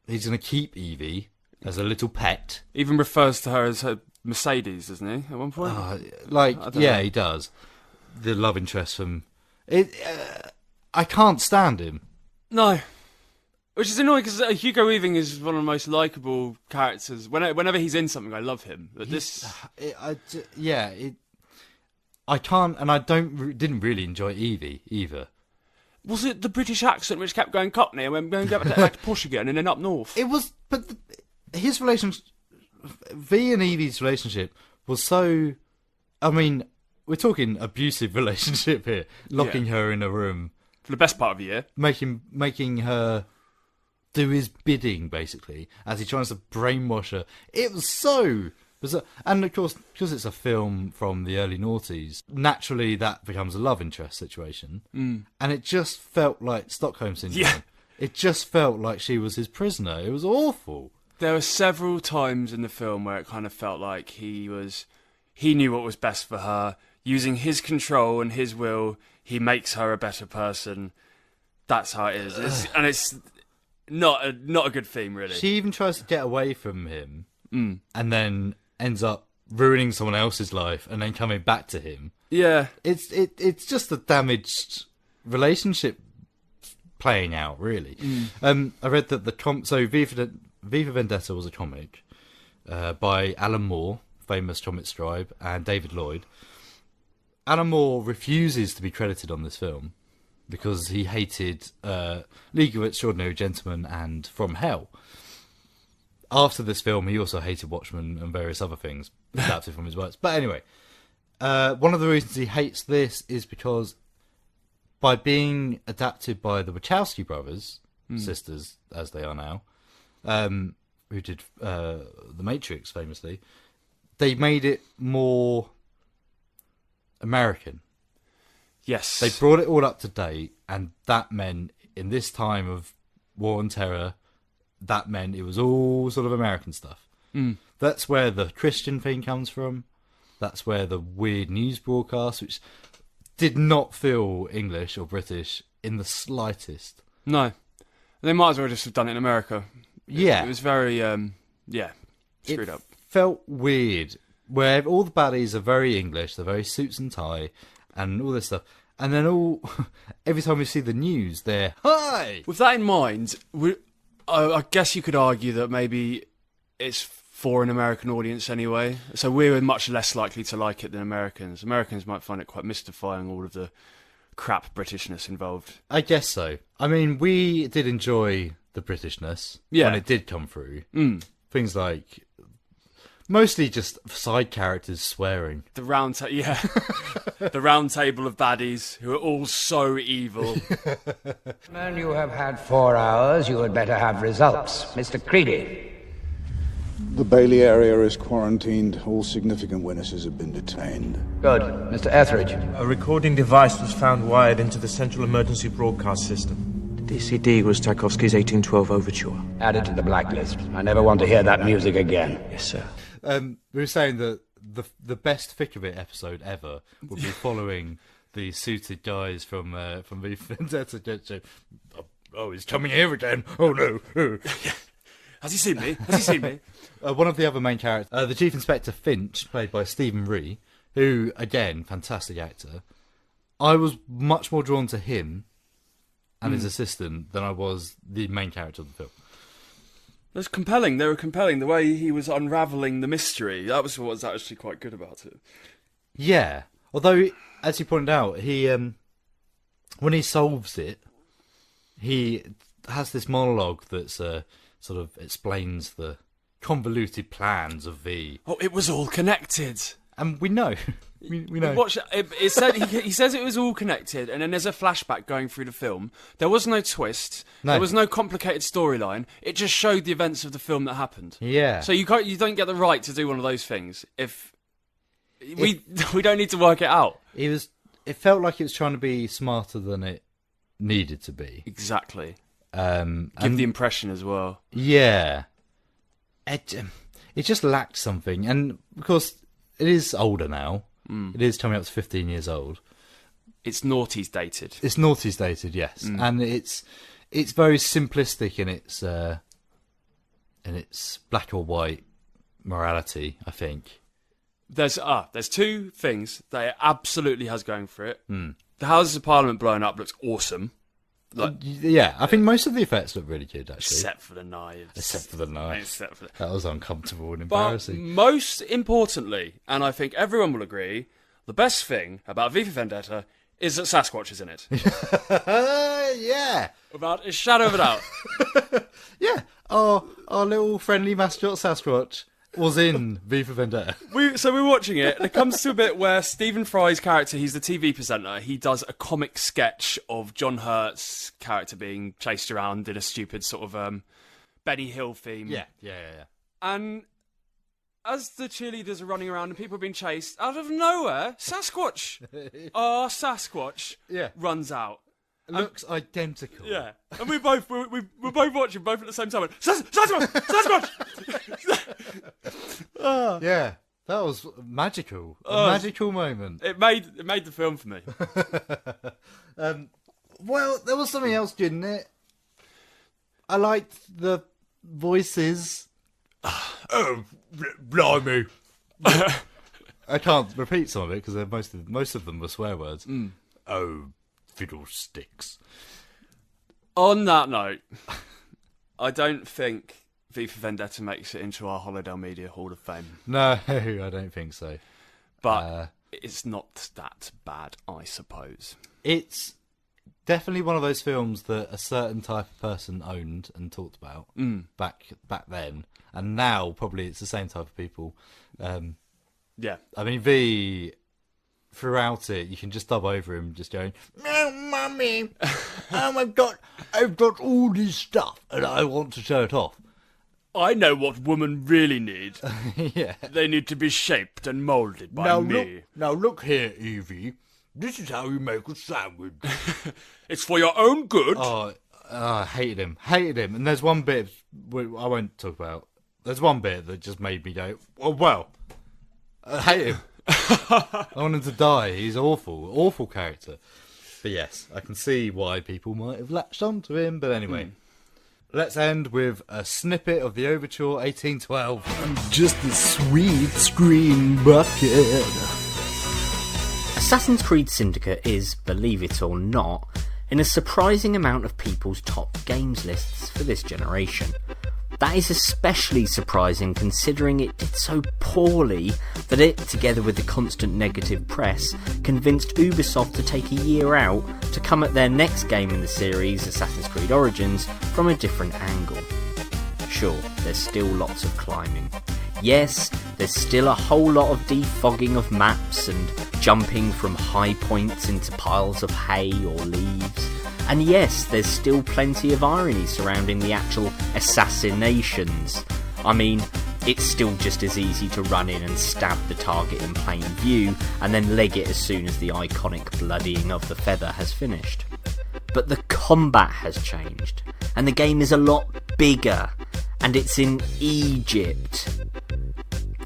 he's going to keep Evie as a little pet. Even refers to her as her Mercedes, doesn't he, at one point? He does. The love interest from... I can't stand him. No. Which is annoying, because Hugo Weaving is one of the most likeable characters. Whenever he's in something, I love him. But I can't, and I didn't really enjoy Evie, either. Was it the British accent which kept going Cockney and then going back to posh again and then up north? It was, but his relationship... V and Evie's relationship was so... I mean, we're talking abusive relationship here. Locking her in a room. For the best part of the year. Making her do his bidding, basically, as he tries to brainwash her. It was so bizarre. And, of course, because it's a film from the early noughties, naturally that becomes a love interest situation. And it just felt like Stockholm Syndrome. Yeah. It just felt like she was his prisoner. It was awful. There were several times in the film where it kind of felt like he knew what was best for her. Using his control and his will, he makes her a better person. That's how it is. And it's not a good theme, really. She even tries to get away from him and then ends up ruining someone else's life and then coming back to him. Yeah. It's just a damaged relationship playing out, really. I read that V for Vendetta was a comic by Alan Moore, famous comic scribe, and David Lloyd. Alan Moore refuses to be credited on this film because he hated League of Extraordinary Gentlemen and From Hell. After this film, he also hated Watchmen and various other things adapted from his works. But anyway, one of the reasons he hates this is because by being adapted by the Wachowski brothers, sisters as they are now, who did The Matrix famously, they made it more American. Yes. They brought it all up to date, and that meant, in this time of war and terror, that meant it was all sort of American stuff. That's where the Christian thing comes from. That's where the weird news broadcast, which did not feel English or British in the slightest. No. They might as well just have done it in America. Yeah. It was very, screwed up. Felt weird, where all the baddies are very English, they're very suits and tie, and all this stuff. And then every time we see the news, they're, hi! With that in mind, I guess you could argue that maybe it's for an American audience anyway. So we're much less likely to like it than Americans. Americans might find it quite mystifying, all of the crap Britishness involved. I guess so. I mean, we did enjoy the Britishness when it did come through. Things like mostly just side characters swearing. The round the round table of baddies who are all so evil. Man, you have had 4 hours. You had better have results. Mr. Creedy. The Bailey area is quarantined. All significant witnesses have been detained. Good. Mr. Etheridge. A recording device was found wired into the central emergency broadcast system. The DCD was Tchaikovsky's 1812 Overture. Add it to the blacklist. I never want to hear that music again. Yes, sir. We were saying that the best Thick of It episode ever would be following the suited guys from the Vendetta. Oh, he's coming here again. Oh, no. Has he seen me? Has he seen me? One of the other main characters, the Chief Inspector Finch, played by Stephen Ree, who, again, fantastic actor. I was much more drawn to him and his assistant than I was the main character of the film. It was compelling. They were compelling. The way he was unravelling the mystery, that was what was actually quite good about it. Yeah. Although, as you pointed out, he when he solves it, he has this monologue that's sort of explains the convoluted plans of V. Oh, it was all connected. And we know. we know. Watch it said, he says it was all connected, and then there's a flashback going through the film. There was no twist. No. There was no complicated storyline. It just showed the events of the film that happened. Yeah. So you don't get the right to do one of those things if we don't need to work it out. It felt like it was trying to be smarter than it needed to be. Exactly. Give the impression as well. Yeah. It just lacked something, and of course it is older now. It is coming up to 15 years old. It's noughties dated. It's noughties dated, yes, and it's very simplistic in its black or white morality. I think there's 2 things that it absolutely has going for it. The Houses of Parliament blowing up looks awesome. Yeah, I think most of the effects look really good, actually. Except for the knives. That was uncomfortable and embarrassing. But most importantly, and I think everyone will agree, the best thing about V for Vendetta is that Sasquatch is in it. Yeah. Without a shadow of a doubt. Yeah. Our little friendly mascot Sasquatch was in V for Vendetta. So we're watching it, and it comes to a bit where Stephen Fry's character, he's the TV presenter, he does a comic sketch of John Hurt's character being chased around in a stupid sort of Benny Hill theme. Yeah. And as the cheerleaders are running around and people are being chased, out of nowhere, Sasquatch, Sasquatch, runs out. Looks identical. Yeah, and we're both watching both at the same time. Sasquatch! Yeah, that was magical. A magical moment. It made the film for me. Well, there was something else, didn't it? I liked the voices. Oh, blimey! I can't repeat some of it because most of them were swear words. Oh. Fiddlesticks. On that note, I don't think V for Vendetta makes it into our Hollydale Media Hall of Fame. No, I don't think so. But it's not that bad, I suppose. It's definitely one of those films that a certain type of person owned and talked about back then, and now probably it's the same type of people. Yeah, I mean V. Throughout it, you can just dub over him, just going, "No, mummy, I've got all this stuff, and I want to show it off." I know what women really need. Yeah. They need to be shaped and moulded by me. Now look here, Evie. This is how you make a sandwich. It's for your own good. Oh, I hated him. And there's one bit I won't talk about. There's one bit that just made me go, well, I hate him. I want him to die. He's awful character. But yes, I can see why people might have latched onto him. But anyway, let's end with a snippet of the Overture 1812. Just a sweet screen bucket. Assassin's Creed Syndicate is, believe it or not, in a surprising amount of people's top games lists for this generation. That is especially surprising considering it did so poorly that it, together with the constant negative press, convinced Ubisoft to take a year out to come at their next game in the series, Assassin's Creed Origins, from a different angle. Sure, there's still lots of climbing. Yes, there's still a whole lot of defogging of maps and jumping from high points into piles of hay or leaves. And yes, there's still plenty of irony surrounding the actual assassinations. I mean, it's still just as easy to run in and stab the target in plain view and then leg it as soon as the iconic bloodying of the feather has finished. But the combat has changed, and the game is a lot bigger, and it's in Egypt.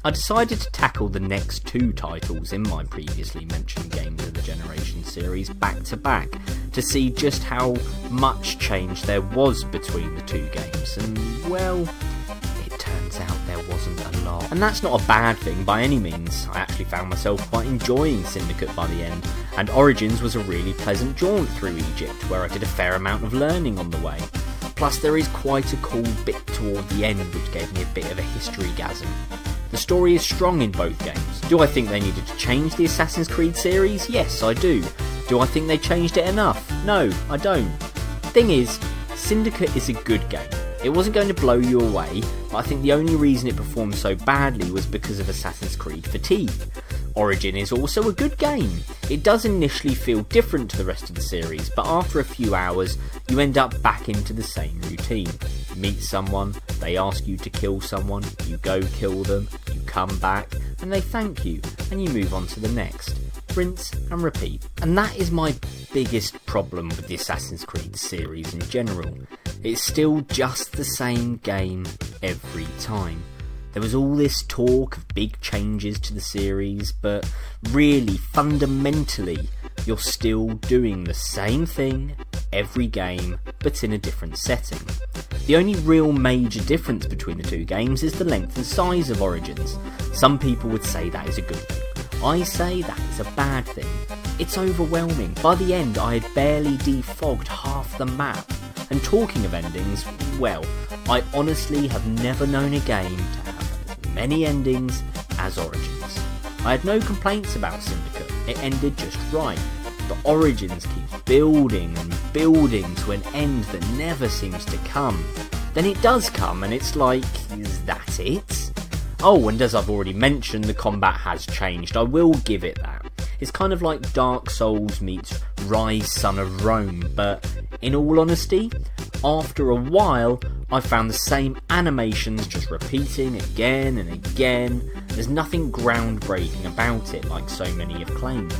I decided to tackle the next two titles in my previously mentioned Games of the Generation series back to back to see just how much change there was between the two games, and well, it turns out there wasn't a lot. And that's not a bad thing by any means. I actually found myself quite enjoying Syndicate by the end, and Origins was a really pleasant jaunt through Egypt where I did a fair amount of learning on the way. Plus there is quite a cool bit toward the end which gave me a bit of a history-gasm. The story is strong in both games. Do I think they needed to change the Assassin's Creed series? Yes, I do. Do I think they changed it enough? No, I don't. Thing is, Syndicate is a good game. It wasn't going to blow you away, but I think the only reason it performed so badly was because of Assassin's Creed fatigue. Origin is also a good game. It does initially feel different to the rest of the series, but after a few hours, you end up back into the same routine. You meet someone, they ask you to kill someone, you go kill them, you come back, and they thank you, and you move on to the next. Rinse and repeat. And that is my biggest problem with the Assassin's Creed series in general. It's still just the same game every time. There was all this talk of big changes to the series, but really, fundamentally, you're still doing the same thing every game, but in a different setting. The only real major difference between the two games is the length and size of Origins. Some people would say that is a good thing. I say that is a bad thing. It's overwhelming. By the end, I had barely defogged half the map. And talking of endings, well, I honestly have never known a game to have as many endings as Origins. I had no complaints about Syndicate, it ended just right, but Origins keeps building and building to an end that never seems to come. Then it does come and it's like, is that it? Oh, and as I've already mentioned, the combat has changed, I will give it that. It's kind of like Dark Souls meets Rise Son of Rome, but in all honesty, after a while, I found the same animations just repeating again and again. There's nothing groundbreaking about it like so many have claimed.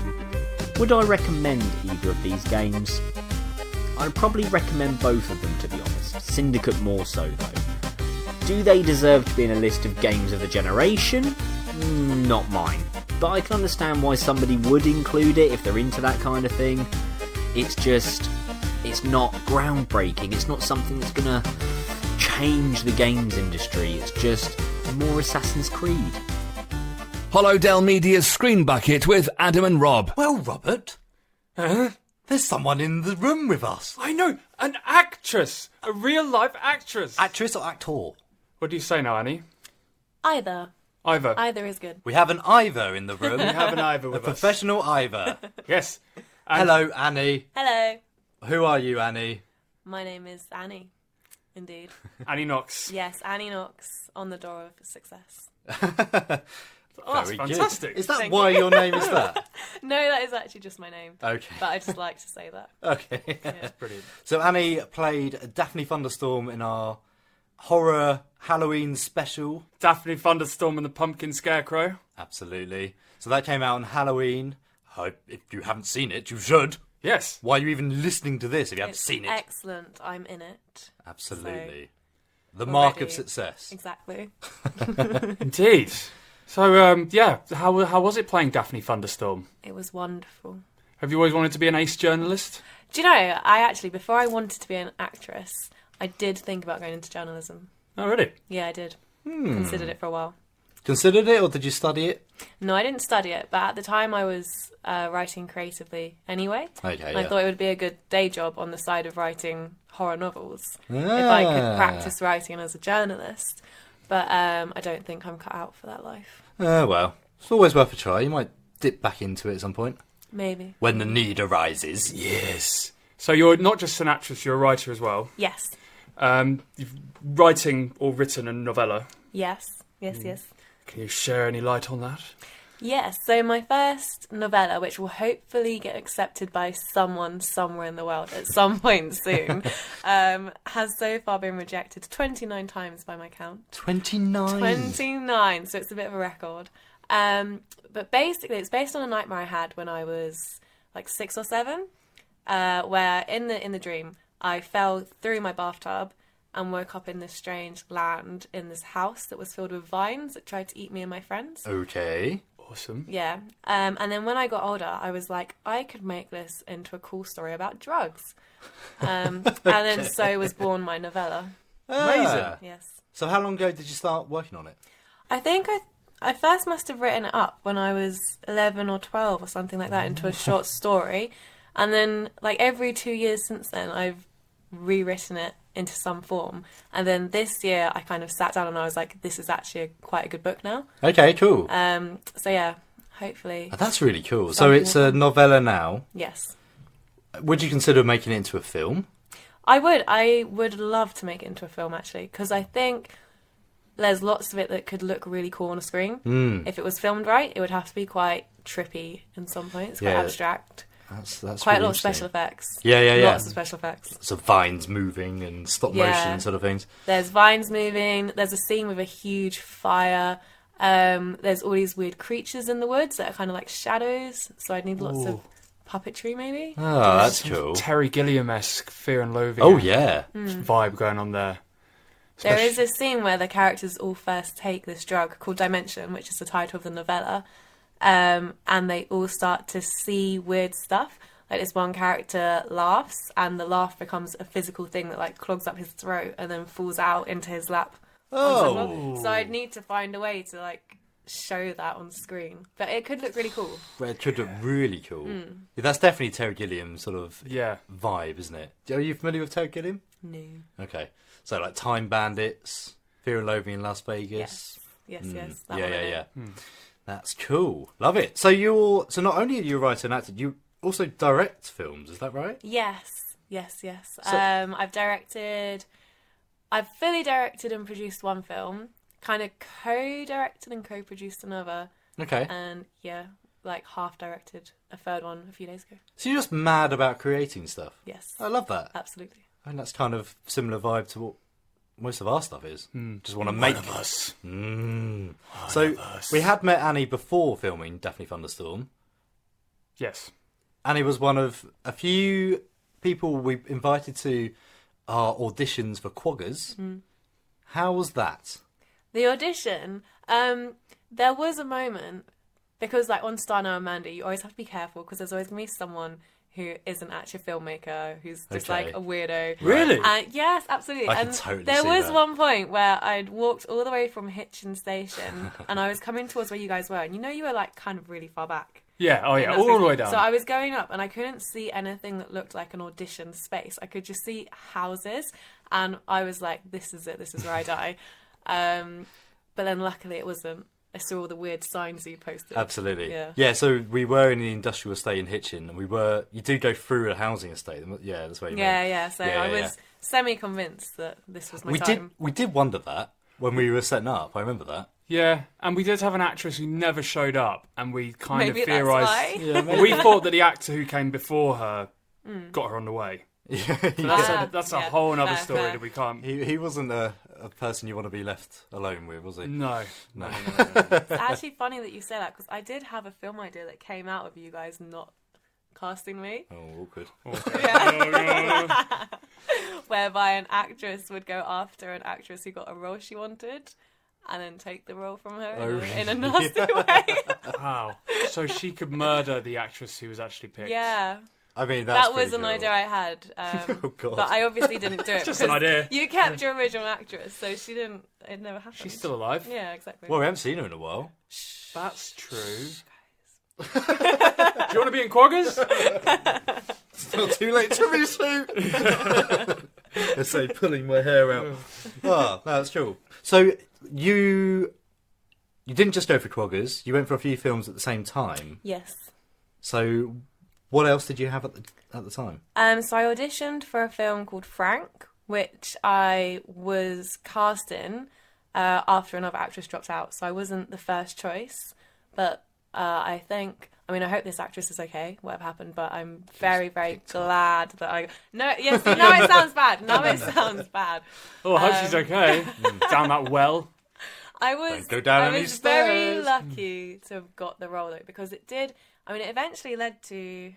Would I recommend either of these games? I'd probably recommend both of them, to be honest. Syndicate more so though. Do they deserve to be in a list of games of the generation? Not mine. But I can understand why somebody would include it if they're into that kind of thing. It's just, it's not groundbreaking. It's not something that's gonna change the games industry. It's just more Assassin's Creed. Hollow Dell Media's Screen Bucket with Adam and Rob. Well, Robert, there's someone in the room with us. I know, an actress, a real-life actress. Actress or actor? What do you say now, Annie? Either. Either is good. We have an Ivor in the room. We have an Ivor with us. A professional Ivor. Yes. Hello, Annie. Hello. Who are you, Annie? My name is Annie. Indeed. Annie Knox. Yes, Annie Knox on the door of success. Oh, that's fantastic. Is that why your name is that? No, that is actually just my name. Okay. But I just like to say that. Okay. Yeah. Brilliant. So Annie played Daphne Thunderstorm in our horror Halloween special. Daphne Thunderstorm and the Pumpkin Scarecrow. Absolutely. So that came out on Halloween. If you haven't seen it, you should. Yes. Why are you even listening to this if you haven't seen it? Excellent. I'm in it. Absolutely. So, the mark of success. Exactly. Indeed. So, how was it playing Daphne Thunderstorm? It was wonderful. Have you always wanted to be an ace journalist? Do you know, before I wanted to be an actress, I did think about going into journalism. Oh, really? Yeah, I did. Considered it for a while. Considered it, or did you study it? No, I didn't study it, but at the time I was writing creatively anyway. Okay, I thought it would be a good day job on the side of writing horror novels if I could practice writing as a journalist. But I don't think I'm cut out for that life. Well, it's always worth a try. You might dip back into it at some point. Maybe. When the need arises. Yes. So you're not just an actress, you're a writer as well. Yes. You've writing or written a novella. Yes. Yes. Can you share any light on that? Yes, so my first novella, which will hopefully get accepted by someone somewhere in the world at some point soon, has so far been rejected 29 times by my count. 29? 29, so it's a bit of a record. But basically, it's based on a nightmare I had when I was like 6 or 7, where in the dream, I fell through my bathtub and woke up in this strange land in this house that was filled with vines that tried to eat me and my friends. Okay. Awesome. Yeah. And then when I got older, I was like, I could make this into a cool story about drugs. And then so was born my novella. Amazing. Yes. So how long ago did you start working on it? I think I first must have written it up when I was 11 or 12 or something like that into a short story. And then like every 2 years since then, I've rewritten it into some form, and then this year I kind of sat down and I was like, this is actually quite a good book now. Okay, cool. So yeah, hopefully. Oh, that's really cool. So it's a novella now. Yes. Would you consider making it into a film? I would love to make it into a film actually, because I think there's lots of it that could look really cool on a screen. If it was filmed right, it would have to be quite trippy in some points, quite abstract. That's quite really a lot of special effects. Yeah. Lots of special effects. So vines moving and stop motion sort of things. There's vines moving. There's a scene with a huge fire. There's all these weird creatures in the woods that are kind of like shadows. So I'd need lots of puppetry, maybe. Oh, that's cool. Terry Gilliam-esque Fear and Loathing. Oh, yeah. Vibe going on there. There is a scene where the characters all first take this drug called Dimension, which is the title of the novella. And they all start to see weird stuff. Like this one character laughs, and the laugh becomes a physical thing that like clogs up his throat and then falls out into his lap. Oh! So I'd need to find a way to like show that on screen, but it could look really cool. It could look really cool. Yeah, that's definitely Terry Gilliam sort of vibe, isn't it? Are you familiar with Terry Gilliam? No. Okay, so like Time Bandits, Fear and Loathing in Las Vegas. Yes. Yeah. That's cool. Love it. So not only are you a writer and actor, you also direct films, is that right? Yes. So, I've fully directed and produced one film, kind of co-directed and co-produced another. Okay. And like half directed a third one a few days ago. So you're just mad about creating stuff? Yes. I love that. Absolutely. I think that's kind of similar vibe to what most of our stuff is. Just want to make One of us. So we had met Annie before filming Daphne Thunderstorm. Yes. Annie was one of a few people we invited to our auditions for Quaggers. How was that? The audition, there was a moment, because like on Star Now Amanda, you always have to be careful because there's always going to be someone who isn't actually a filmmaker, who's just like a weirdo. Really? Yes, absolutely. I and can totally there see was that. one point where I'd walked all the way from Hitchin Station and I was coming towards where you guys were, and you were like kind of really far back. Yeah, all the way down. So I was going up and I couldn't see anything that looked like an audition space. I could just see houses, and I was like, this is it, this is where I die. But then luckily it wasn't. I saw all the weird signs you posted. Absolutely. Yeah. So we were in the industrial estate in Hitchin, and you do go through a housing estate. Yeah, that's what you mean. Yeah. So I was semi-convinced that this was my time. We did wonder that when we were setting up. I remember that. Yeah, and we did have an actress who never showed up, and we kind Maybe of that's theorised. why. Yeah, we thought that the actor who came before her got her on the way. Yeah, So that's a whole other story that we can't. He wasn't a a person you want to be left alone with, was he? No. It's actually funny that you say that, because I did have a film idea that came out of you guys not casting me. Oh, awkward. Yeah. Whereby an actress would go after an actress who got a role she wanted and then take the role from her in a nasty way. Wow. So she could murder the actress who was actually picked. Yeah. I mean, that was an idea I had. Oh, God. But I obviously didn't do it. Just an idea. You kept your original actress, so she didn't. It never happened. She's still alive. Yeah, exactly. Well, we haven't seen her in a while. That's true. Do you want to be in Quaggers? Still too late to reshoot. I say pulling my hair out. Oh, no, that's cool. So you didn't just go for Quaggers. You went for a few films at the same time. Yes. So what else did you have at the time? So I auditioned for a film called Frank, which I was cast in after another actress dropped out. So I wasn't the first choice, but I hope this actress is okay, whatever happened, but I'm very, very glad that now it sounds bad. Now it sounds bad. Oh, I hope she's okay. Down that well. I was very lucky to have got the role, though, because it eventually led to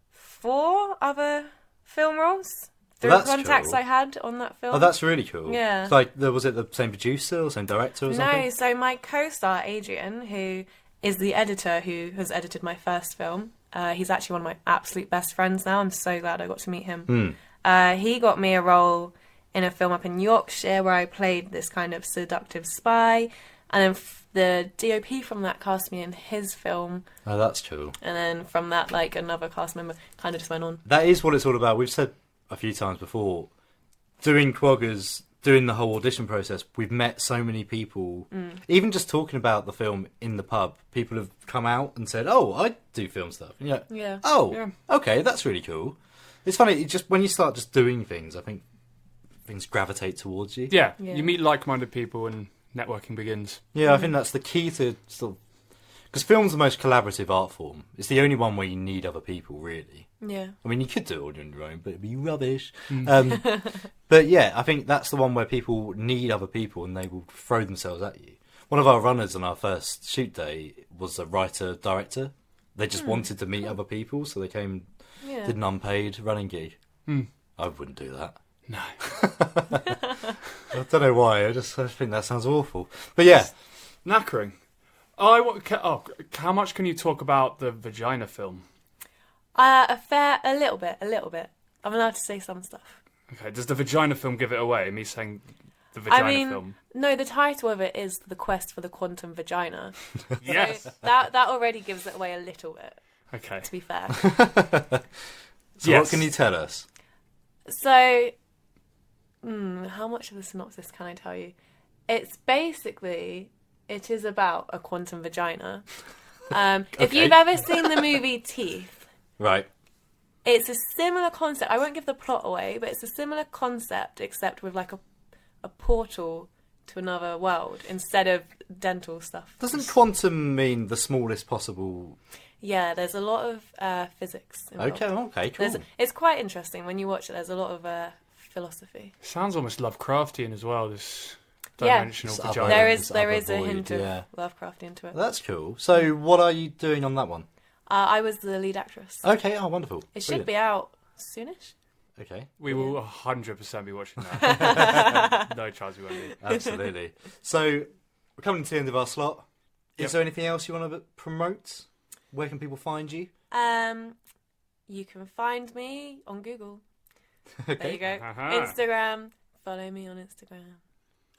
4 other film roles through contacts cool. I had on that film. Oh, that's really cool. Yeah. Was it the same producer or same director or something? No, so my co-star, Adrian, who is the editor who has edited my first film. He's actually one of my absolute best friends now. I'm so glad I got to meet him. He got me a role in a film up in Yorkshire where I played this kind of seductive spy. And then the DOP from that cast me in his film. Oh, that's cool. And then from that, another cast member kind of just went on. That is what it's all about. We've said a few times before, doing Quaggers, doing the whole audition process, we've met so many people. Even just talking about the film in the pub, people have come out and said, "Oh, I do film stuff." And you're like, yeah. Oh, yeah. Okay, that's really cool. It's funny, when you start just doing things, I think things gravitate towards you. Yeah. You meet like-minded people and networking begins. Yeah, I think that's the key to sort of... Because film's the most collaborative art form. It's the only one where you need other people, really. Yeah. I mean, you could do it on your own, but it'd be rubbish. But yeah, I think that's the one where people need other people and they will throw themselves at you. One of our runners on our first shoot day was a writer-director. They just wanted to meet other people, so they came, did an unpaid running gig. I wouldn't do that. No. I don't know why, I think that sounds awful. But yeah. Knackering. How much can you talk about the vagina film? A little bit. I'm allowed to say some stuff. Okay, does the vagina film give it away? Me saying the vagina film? No, the title of it is The Quest for the Quantum Vagina. Yes. So that already gives it away a little bit. Okay. To be fair. So what can you tell us? So, how much of the synopsis can I tell you? It's basically... It is about a quantum vagina. If you've ever seen the movie Teeth... Right. It's a similar concept. I won't give the plot away, but it's a similar concept, except with a portal to another world instead of dental stuff. Doesn't quantum mean the smallest possible... Yeah, there's a lot of physics involved. Okay, cool. It's quite interesting. When you watch it, there's a lot of philosophy. Sounds almost Lovecraftian as well, this... dimensional vagina. There is a hint of Lovecraftian to it. That's cool. So what are you doing on that one? I was the lead actress. Okay, wonderful. It should be out soonish. Okay. We will 100% be watching that. No chance we won't be. Absolutely. So we're coming to the end of our slot. Is there anything else you want to promote? Where can people find you? You can find me on Google. Okay. There you go. Instagram. Follow me on Instagram.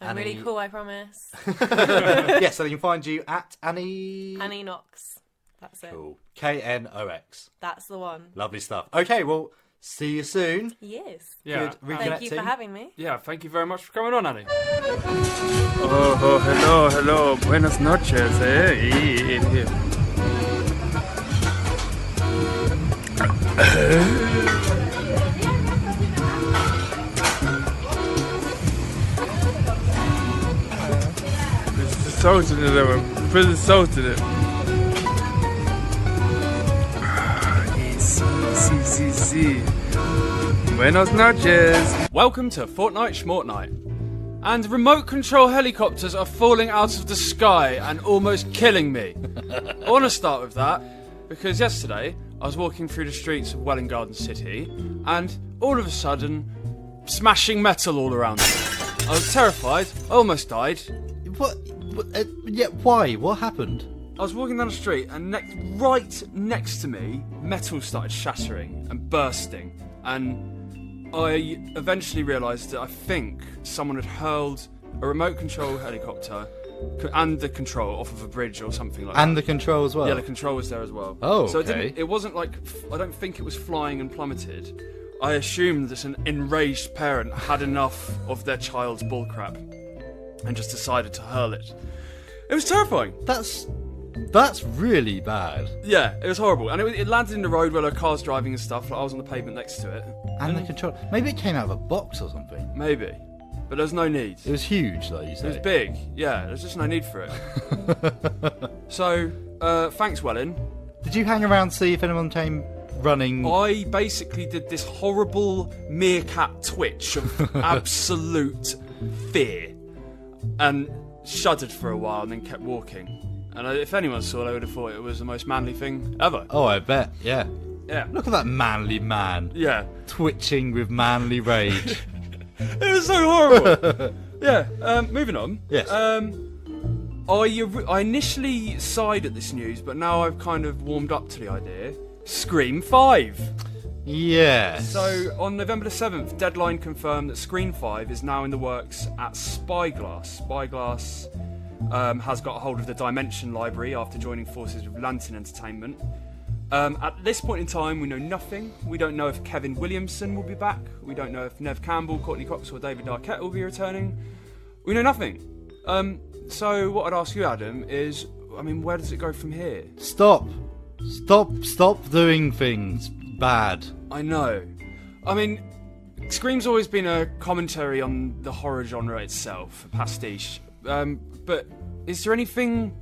I'm really cool, I promise. Yes, so they can find you at Annie Knox. That's it. Cool. KNOX. That's the one. Lovely stuff. Okay, well, see you soon. Yes. Yeah. Good reconnecting. Thank you for having me. Yeah, thank you very much for coming on, Annie. Oh, hello. Buenas noches, Salt in it, put the salt in it. Sí. Buenas noches. Welcome to Fortnight Schmortnight. And remote control helicopters are falling out of the sky and almost killing me. I want to start with that because yesterday I was walking through the streets of Welwyn Garden City and all of a sudden, smashing metal all around me. I was terrified. I almost died. What? Yeah, why? What happened? I was walking down the street and right next to me, metal started shattering and bursting. And I eventually realised that I think someone had hurled a remote control helicopter and the control off of a bridge or something like that. And the control as well? Yeah, the control was there as well. Oh, so okay. it wasn't like... I don't think it was flying and plummeted. I assumed that an enraged parent had enough of their child's bullcrap and just decided to hurl it. It was terrifying. That's really bad. Yeah, it was horrible. And it landed in the road where there were cars driving and stuff. Like I was on the pavement next to it. And the control... Maybe it came out of a box or something. Maybe. But there's no need. It was huge, like you say. It was big. Yeah, there's just no need for it. So, thanks, Welwyn. Did you hang around to see if anyone came running? I basically did this horrible meerkat twitch of absolute fear and shuddered for a while and then kept walking. And if anyone saw it, I would have thought it was the most manly thing ever. Oh, I bet, yeah. Yeah. Look at that manly man. Yeah. Twitching with manly rage. It was so horrible. Yeah, moving on. Yes. I initially sighed at this news, but now I've kind of warmed up to the idea. Scream 5. Yes. So, on November the 7th, Deadline confirmed that Scream 5 is now in the works at Spyglass. Spyglass has got a hold of the Dimension library after joining forces with Lantern Entertainment. At this point in time, we know nothing. We don't know if Kevin Williamson will be back. We don't know if Nev Campbell, Courtney Cox or David Arquette will be returning. We know nothing. So what I'd ask you, Adam, is, where does it go from here? Stop doing things bad. I know. Scream's always been a commentary on the horror genre itself, a pastiche. But is there anything...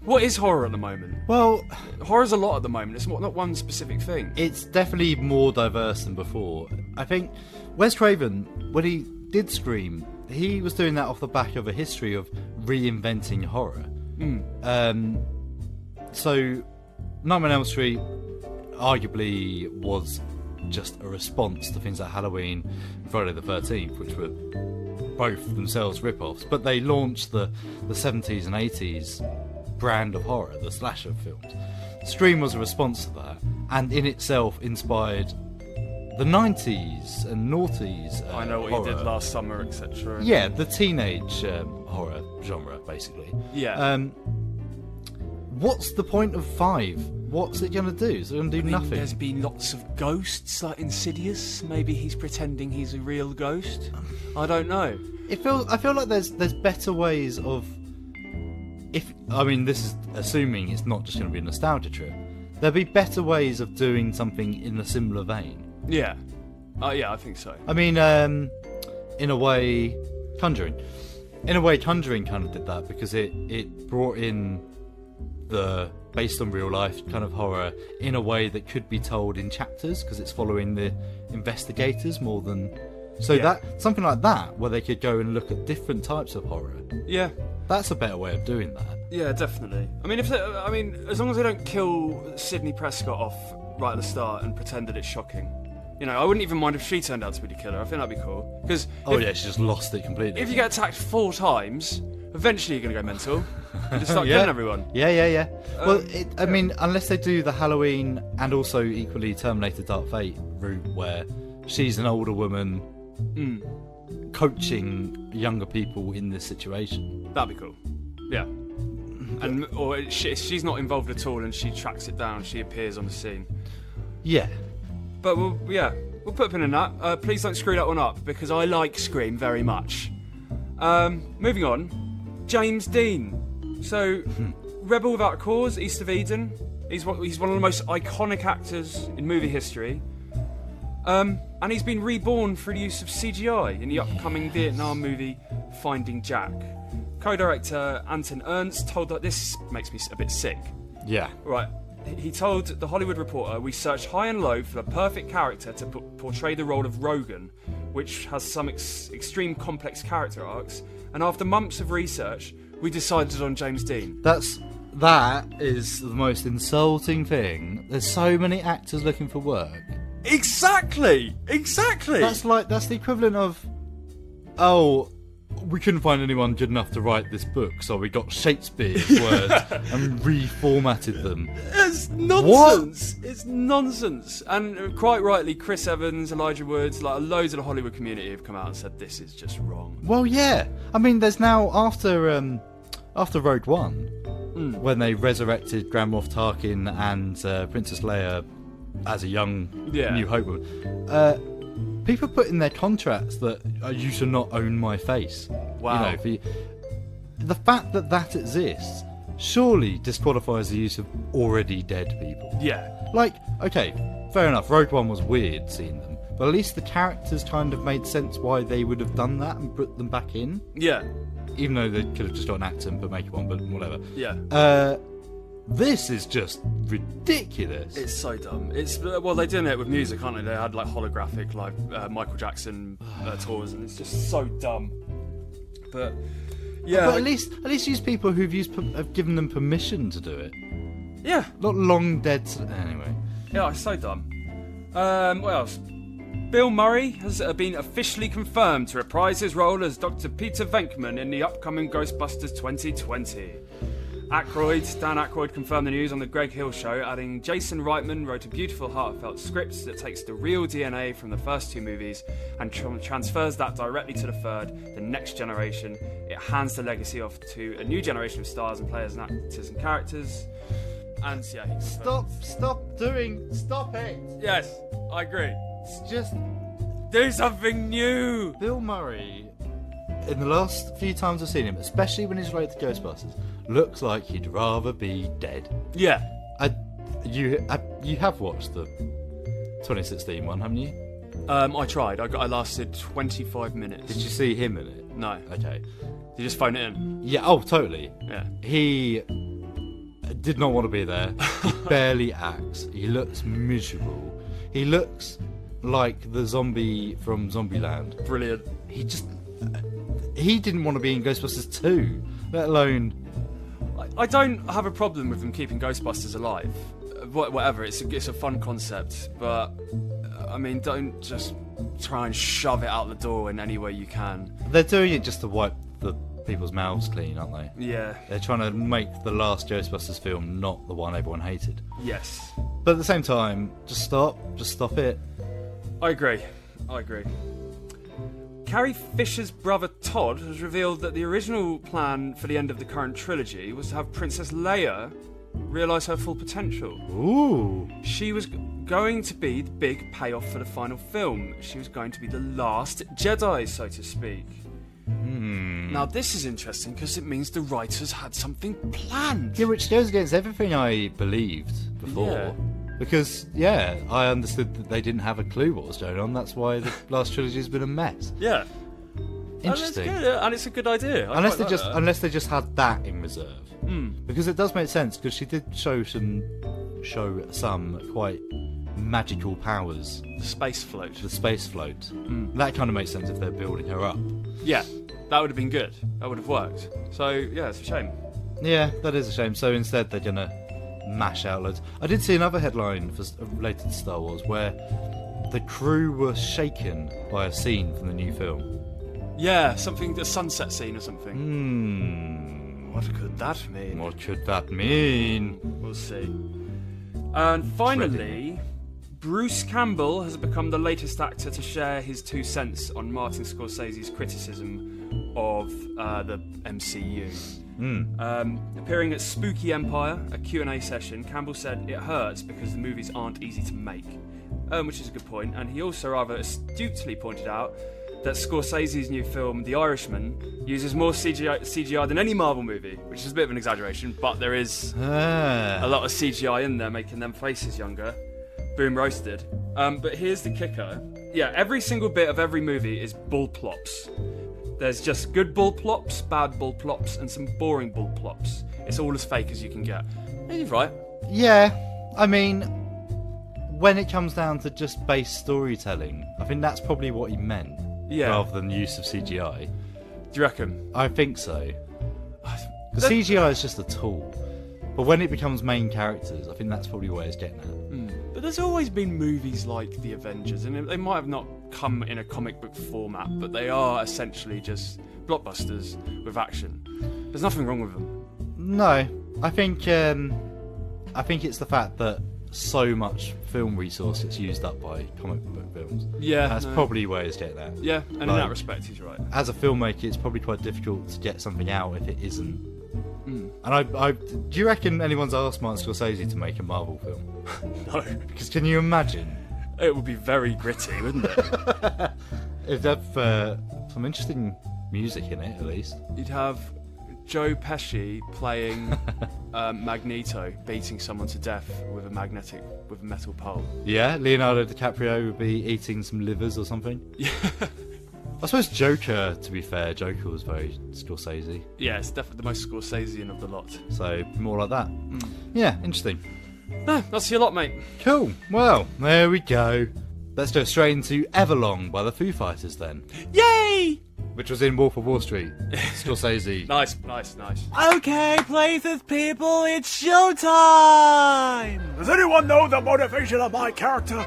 What is horror at the moment? Well... Horror's a lot at the moment. It's not one specific thing. It's definitely more diverse than before. I think Wes Craven, when he did Scream, he was doing that off the back of a history of reinventing horror. So Nightmare on Elm Street arguably was just a response to things like Halloween and Friday the 13th, which were both themselves rip-offs, but they launched the 70s and 80s brand of horror, the slasher films. Scream was a response to that, and in itself inspired the 90s and noughties I know what horror. you did last summer, etc. Yeah, the teenage horror genre, basically. Yeah. What's the point of 5? What's it going to do? Is it going to do nothing? There's been lots of ghosts, like Insidious. Maybe he's pretending he's a real ghost. I don't know. I feel like there's better ways of... this is assuming it's not just going to be a nostalgia trip. There'll be better ways of doing something in a similar vein. Yeah. Yeah, I think so. In a way, Conjuring. In a way, Conjuring kind of did that because it brought in the based on real life kind of horror in a way that could be told in chapters because it's following the investigators more than... So that something like that, where they could go and look at different types of horror. Yeah. That's a better way of doing that. Yeah, definitely. As long as they don't kill Sidney Prescott off right at the start and pretend that it's shocking. I wouldn't even mind if she turned out to be the killer. I think that'd be cool. Because she just lost it completely. If you get attacked 4 times, eventually you're going to go mental. You just start killing everyone. Yeah. Well, unless they do the Halloween and also equally Terminator Dark Fate route where she's an older woman coaching younger people in this situation. That'd be cool. Yeah. Or she's not involved at all and she tracks it down. She appears on the scene. Yeah. But we'll put a pin in that. Please don't screw that one up because I like Scream very much. Moving on, James Dean. So, Rebel Without a Cause, East of Eden. He's one of the most iconic actors in movie history. And he's been reborn through the use of CGI in the upcoming Vietnam movie Finding Jack. Co-director Anton Ernst told that this makes me a bit sick. Yeah. Right. He told The Hollywood Reporter, "We searched high and low for the perfect character to portray the role of Rogan, which has some extreme complex character arcs, and after months of research, we decided on James Dean. That is the most insulting thing. There's so many actors looking for work. Exactly. That's the equivalent of, oh, we couldn't find anyone good enough to write this book, so we got Shakespeare's words and reformatted them. It's nonsense. What? It's nonsense. And quite rightly, Chris Evans, Elijah Woods, like loads of the Hollywood community have come out and said this is just wrong. Well, yeah. I mean, there's now after Rogue One, when they resurrected Grand Moff Tarkin and Princess Leia as a young New Hope woman, people put in their contracts that you should not own my face. Wow. The fact that exists surely disqualifies the use of already dead people. Yeah. Like, okay, fair enough, Rogue One was weird seeing them, but at least the characters kind of made sense why they would have done that and put them back in. Yeah. Even though they could have just got an actor and put makeup on, but whatever. Yeah. This is just ridiculous. It's so dumb. Well, they're doing it with music, aren't they? They had like holographic, like Michael Jackson tours, and it's just so dumb. But yeah, but at least use people have given them permission to do it. Yeah, not long dead. Anyway. Yeah, it's so dumb. What else? Bill Murray has been officially confirmed to reprise his role as Dr. Peter Venkman in the upcoming Ghostbusters 2020. Dan Aykroyd confirmed the news on the Greg Hill Show, adding, Jason Reitman wrote a beautiful, heartfelt script that takes the real DNA from the first two movies and transfers that directly to the third, the next generation. It hands the legacy off to a new generation of stars and players and actors and characters. And yeah, stop it. Yes, I agree. It's just do something new. Bill Murray, in the last few times I've seen him, especially when he's related to Ghostbusters, looks like he'd rather be dead. Yeah. You have watched the 2016 one, haven't you? I tried. I lasted 25 minutes. Did you see him in it? No. Okay. Did you just phone it in? Yeah. Oh, totally. Yeah. He did not want to be there. He barely acts. He looks miserable. He looks like the zombie from Zombieland. Brilliant. He didn't want to be in Ghostbusters 2, let alone... I don't have a problem with them keeping Ghostbusters alive. Whatever, it's a fun concept, but I mean, don't just try and shove it out the door in any way you can. They're doing it just to wipe the people's mouths clean, aren't they? Yeah. They're trying to make the last Ghostbusters film not the one everyone hated. Yes. But at the same time, just stop it. I agree. Carrie Fisher's brother Todd has revealed that the original plan for the end of the current trilogy was to have Princess Leia realise her full potential. Ooh. She was going to be the big payoff for the final film. She was going to be the last Jedi, so to speak. Now this is interesting because it means the writers had something planned. Yeah, which goes against everything I believed before. Yeah. Because, yeah, I understood that they didn't have a clue what was going on. That's why the last trilogy's been a mess. Yeah. Interesting. And it's a good idea. Unless they just had that in reserve. Because it does make sense, because she did show some quite magical powers. The space float. That kind of makes sense if they're building her up. Yeah, that would have been good. That would have worked. So, yeah, it's a shame. Yeah, that is a shame. So instead they're going to mash out loads. I did see another headline related to Star Wars where the crew were shaken by a scene from the new film. Yeah, a sunset scene or something. What could that mean? We'll see. And finally, Bruce Campbell has become the latest actor to share his 2 cents on Martin Scorsese's criticism of the MCU. Appearing at Spooky Empire, a Q&A session, Campbell said it hurts because the movies aren't easy to make, which is a good point, and he also rather astutely pointed out that Scorsese's new film, The Irishman, uses more CGI than any Marvel movie, which is a bit of an exaggeration, but there is a lot of CGI in there making them faces younger. Boom roasted. But here's the kicker. Yeah, every single bit of every movie is bull plops. There's just good bull plops, bad bull plops, and some boring bull plops. It's all as fake as you can get. Yeah, you're right. Yeah, I mean, when it comes down to just base storytelling, I think that's probably what he meant, rather than the use of CGI. Do you reckon? I think so. Because CGI is just a tool. But when it becomes main characters, I think that's probably where it's getting at. But there's always been movies like The Avengers, and they might have not come in a comic book format, but they are essentially just blockbusters with action. There's nothing wrong with them. No, I think it's the fact that so much film resource gets used up by comic book films. Yeah, that's probably where it's getting at. Yeah, and in that respect, he's right. As a filmmaker, it's probably quite difficult to get something out if it isn't. And do you reckon anyone's asked Martin Scorsese to make a Marvel film? No. Because can you imagine? It would be very gritty, wouldn't it? It'd have some interesting music in it, at least. You'd have Joe Pesci playing Magneto, beating someone to death with a metal pole. Yeah, Leonardo DiCaprio would be eating some livers or something. Yeah. I suppose Joker, to be fair, Joker was very Scorsese. Yeah, it's definitely the most Scorsesian of the lot. So, more like that. Yeah, interesting. No, that's your lot, mate. Cool. Well, there we go. Let's go straight into Everlong by the Foo Fighters then. Yay! Which was in Wolf of Wall Street. Scorsese. Nice. Okay, places, people, it's showtime! Does anyone know the motivation of my character?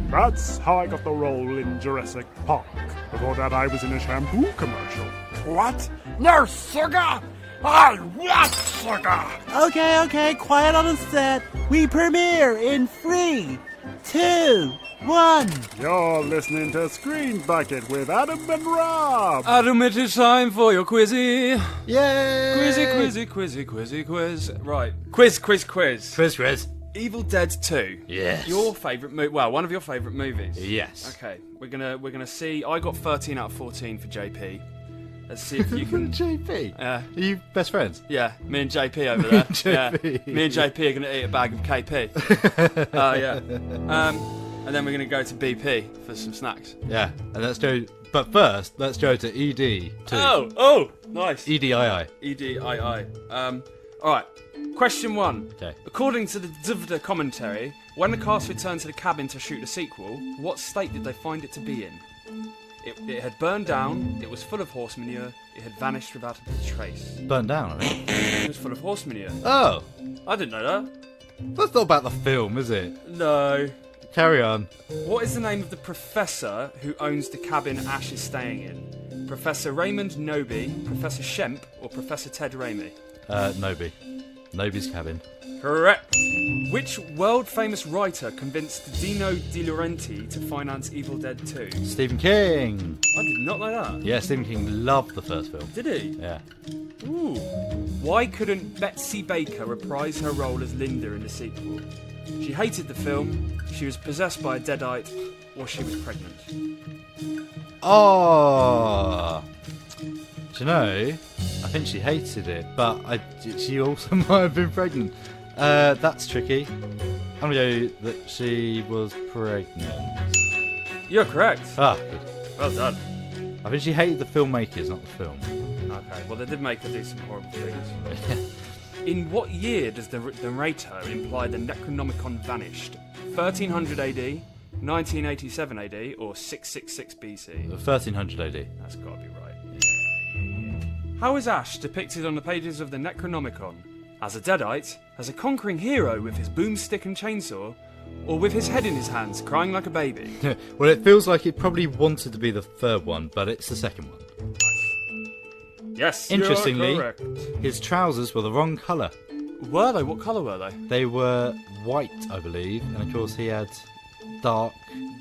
That's how I got the role in Jurassic Park. Before that, I was in a shampoo commercial. What? No sugar! I want sugar! Okay, quiet on the set. We premiere in 3, 2, 1. You're listening to Screen Bucket with Adam and Rob. Adam, it is time for your quizzy. Yay! Quiz. Right. Quiz. Quiz. Evil Dead 2. Yes. Your favourite movie? Well, one of your favourite movies. Yes. Okay, we're gonna see. I got 13 out of 14 for JP. Let's see if you can. JP. Are you best friends? Yeah, me and JP over there. JP. Yeah. Me and JP are gonna eat a bag of KP. Yeah. And then we're gonna go to BP for some snacks. Yeah, and let's go. But first, let's go to ED 2. Oh, nice. EDII. EDII. All right. Question 1. Okay. According to the Zvda commentary, when the cast returned to the cabin to shoot a sequel, what state did they find it to be in? It had burned down, it was full of horse manure, it had vanished without a trace. Burned down, I think. It was full of horse manure. Oh. I didn't know that. That's not about the film, is it? No. Carry on. What is the name of the professor who owns the cabin Ash is staying in? Professor Raymond Noby, Professor Shemp, or Professor Ted Raimi? Noby. Noby's cabin. Correct. Which world-famous writer convinced Dino De Laurenti to finance Evil Dead 2? Stephen King. I did not know that. Yeah, Stephen King loved the first film. Did he? Yeah. Ooh. Why couldn't Betsy Baker reprise her role as Linda in the sequel? She hated the film, she was possessed by a deadite, or she was pregnant. Oh. Do you know, I think she hated it, but she also might have been pregnant. That's tricky. I'm going to go that she was pregnant. You're correct. Ah, good. Well done. I think she hated the filmmakers, not the film. Okay, well they did make her do some horrible things. In what year does the narrator imply the Necronomicon vanished? 1300 AD, 1987 AD, or 666 BC? 1300 AD. That's got to be right. How is Ash depicted on the pages of the Necronomicon? As a deadite, as a conquering hero with his boomstick and chainsaw, or with his head in his hands, crying like a baby? Well, it feels like it probably wanted to be the third one, but it's the second one. Nice. Yes, interestingly, you're correct. His trousers were the wrong colour. Were they? What colour were they? They were white, I believe, and of course he had dark...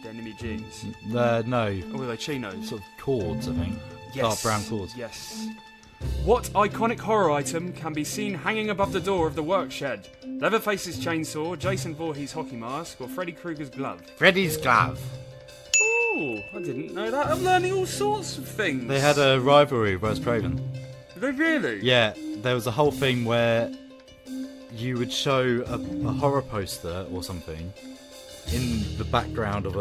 Denim jeans? No. Or were they chinos? Sort of cords, I think. Yes. Dark brown cords. Yes. What iconic horror item can be seen hanging above the door of the work shed? Leatherface's chainsaw, Jason Voorhees' hockey mask, or Freddy Krueger's glove? Freddy's glove. Oh, I didn't know that. I'm learning all sorts of things. They had a rivalry with Wes Craven. Did they really? Yeah, there was a whole thing where you would show a horror poster or something in the background of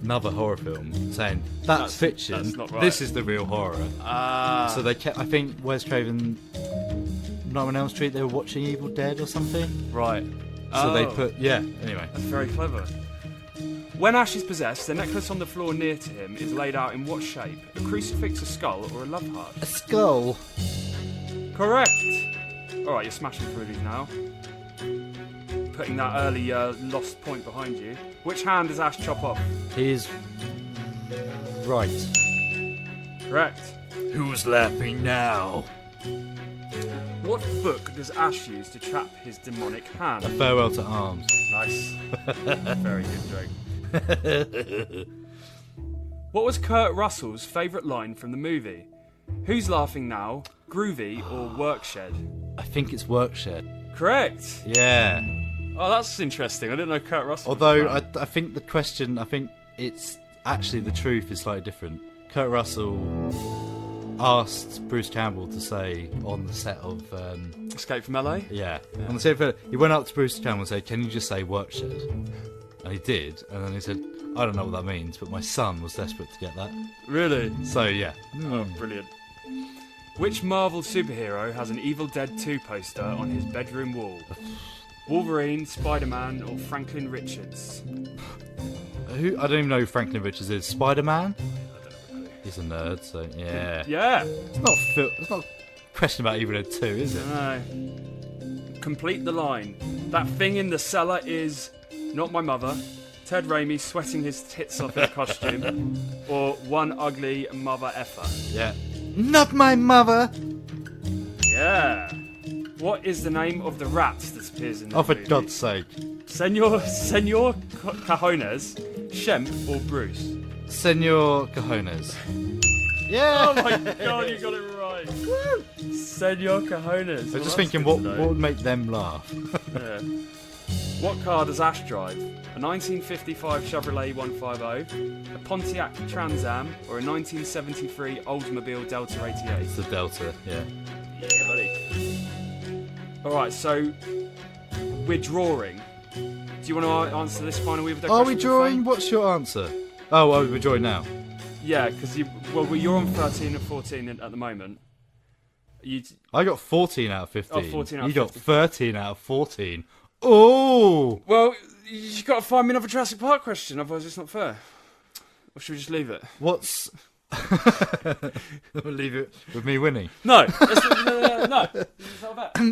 another horror film saying, that's fiction, that's not right. This is the real horror. Ah. So they kept, I think Wes Craven Nightmare on Elm Street, they were watching Evil Dead or something. Right. So they put... Yeah, anyway. That's very clever. When Ash is possessed, the necklace on the floor near to him is laid out in what shape? A crucifix, a skull, or a love heart? A skull. Correct. Alright, you're smashing through these now. Putting that early lost point behind you. Which hand does Ash chop off? His right. Correct. Who's laughing now? What book does Ash use to trap his demonic hand? A Farewell to Arms. Nice. Very good joke. What was Kurt Russell's favourite line from the movie? Who's laughing now? Groovy or Workshed? I think it's Workshed. Correct. Yeah. Oh, that's interesting. I didn't know Kurt Russell. Although I think the question, I think it's actually the truth is slightly different. Kurt Russell asked Bruce Campbell to say on the set of Escape from LA. Yeah. On the set of, he went up to Bruce Campbell and said, "Can you just say Workshed?" And he did, and then he said, "I don't know what that means, but my son was desperate to get that." Really? So yeah. Oh, brilliant. Which Marvel superhero has an Evil Dead 2 poster on his bedroom wall? Wolverine, Spider-Man, or Franklin Richards? I don't even know who Franklin Richards is. Spider-Man? He's a nerd, so yeah. Yeah. It's not a question about Evil Dead 2, is it? No. Complete the line. That thing in the cellar is not my mother, Ted Raimi sweating his tits off in a costume, or one ugly mother effer. Yeah. Not my mother! Yeah. What is the name of the rat that appears in the movie? For God's sake. Senor Cajones, Shemp, or Bruce? Senor Cajones. Yeah! Oh my god, you got it right. Woo! Senor Cajones. I was just thinking what would make them laugh. Yeah. What car does Ash drive? A 1955 Chevrolet 150, a Pontiac Trans Am, or a 1973 Oldsmobile Delta 88? It's the Delta, yeah. Yeah, buddy. Alright, so we're drawing. Do you want to answer this final Weaver Dead Are question? we drawing? What's your answer? Oh, we're drawing now. Yeah, because you're on 13 and 14 at the moment. I got 14 out of 15. Oh, 14 out of 15. You got 13 out of 14. Oh! Well, you've got to find me another Jurassic Park question, otherwise it's not fair. Or should we just leave it? What's... We'll leave it with me winning. No. No.